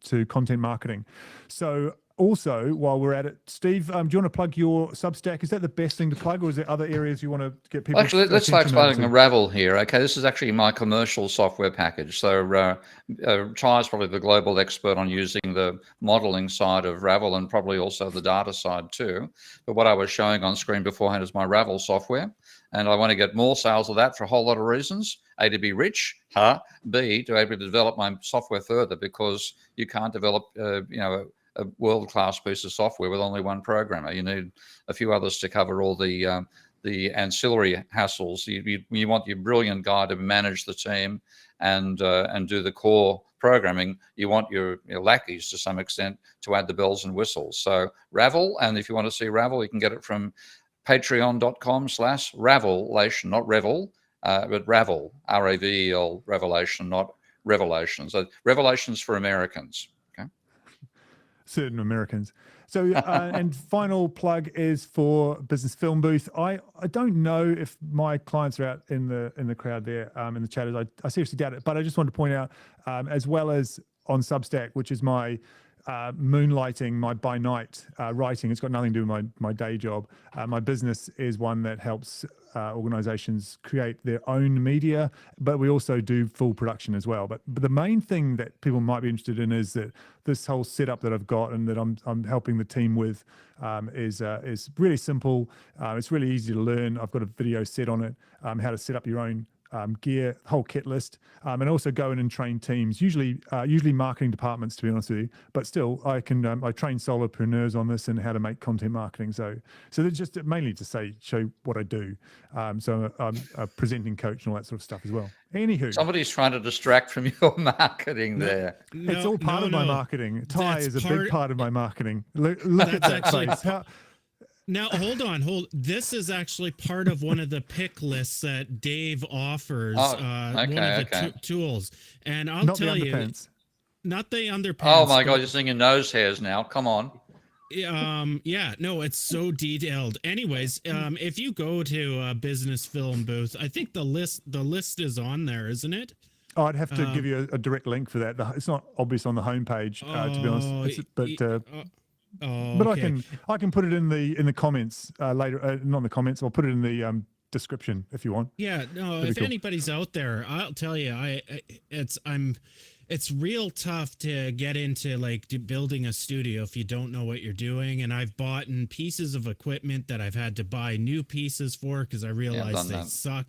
[SPEAKER 1] to content marketing. So also, while we're at it, Steve, do you want to plug your Substack? Is that the best thing to plug, or is there other areas you want to get people?
[SPEAKER 4] Actually, let's start plugging Ravel here. Okay, this is actually my commercial software package. So Ty is probably the global expert on using the modeling side of Ravel and probably also the data side too. But what I was showing on screen beforehand is my Ravel software. And I want to get more sales of that for a whole lot of reasons. A, to be rich. B, to be able to develop my software further, because you can't develop, a world-class piece of software with only one programmer. You need a few others to cover all the ancillary hassles. You want your brilliant guy to manage the team and do the core programming. You want your lackeys to some extent to add the bells and whistles. So Ravel, and if you want to see Ravel, you can get it from patreon.com/Ravelation, not Revel, but Ravel, R-A-V-E-L, Revelation, not Revelation. So Revelations for Americans. Okay.
[SPEAKER 1] Certain Americans. So, and final plug is for Business Film Booth. I don't know if my clients are out in the crowd there, in the chatters. I seriously doubt it, but I just want to point out, as well as on Substack, which is my moonlighting, my by night writing. It's got nothing to do with my day job. My business is one that helps organizations create their own media, but we also do full production as well. But the main thing that people might be interested in is that this whole setup that I've got and that I'm helping the team with is really simple. It's really easy to learn. I've got a video set on it, how to set up your own gear, whole kit list, and also go in and train teams, usually marketing departments, to be honest with you. But still, I train solopreneurs on this and how to make content marketing. So it's just mainly to show what I do. So I'm a presenting coach and all that sort of stuff as well. Anywho,
[SPEAKER 4] somebody's trying to distract from your marketing there.
[SPEAKER 1] It's all part of my marketing. Ty is a big part of my marketing. Look at that face.
[SPEAKER 2] Now, hold on. This is actually part of one of the pick lists that Dave offers. One of the tools. And I'll tell you, not the underpants.
[SPEAKER 4] Oh my God, you're seeing your nose hairs now. Come on.
[SPEAKER 2] Yeah, no, it's so detailed. Anyways, if you go to Business Film Booth, I think the list is on there, isn't it?
[SPEAKER 1] Oh, I'd have to give you a direct link for that. It's not obvious on the homepage, to be honest. But
[SPEAKER 2] okay.
[SPEAKER 1] I can put it in the comments later. Not in the comments. I'll put it in the description if you want.
[SPEAKER 2] Yeah. No. If anybody's out there, I'll tell you, it's real tough to get into building a studio if you don't know what you're doing. And I've bought pieces of equipment that I've had to buy new pieces for because I realized they suck.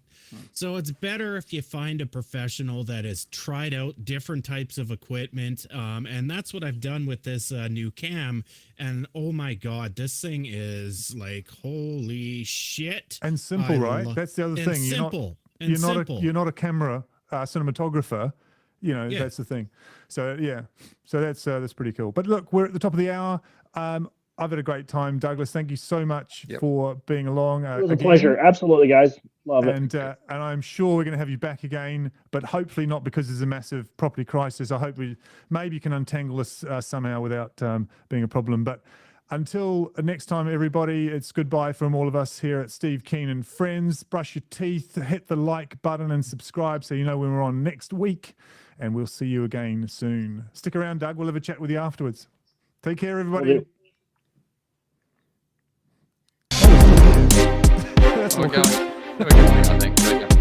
[SPEAKER 2] So it's better if you find a professional that has tried out different types of equipment. And that's what I've done with this new cam. And oh my God, this thing is holy shit.
[SPEAKER 1] And simple, right? That's the other thing.
[SPEAKER 2] Simple.
[SPEAKER 1] You're not a camera cinematographer,
[SPEAKER 2] Yeah.
[SPEAKER 1] that's the thing. So so that's pretty cool. But look, we're at the top of the hour. I've had a great time, Douglas. Thank you so much for being along.
[SPEAKER 3] It was a pleasure. Absolutely, guys. Love it.
[SPEAKER 1] And I'm sure we're going to have you back again, but hopefully not because there's a massive property crisis. I hope maybe you can untangle this somehow without being a problem. But until next time, everybody, it's goodbye from all of us here at Steve Keen and Friends. Brush your teeth, hit the like button and subscribe so you know when we're on next week. And we'll see you again soon. Stick around, Doug. We'll have a chat with you afterwards. Take care, everybody.
[SPEAKER 4] That's okay. I think.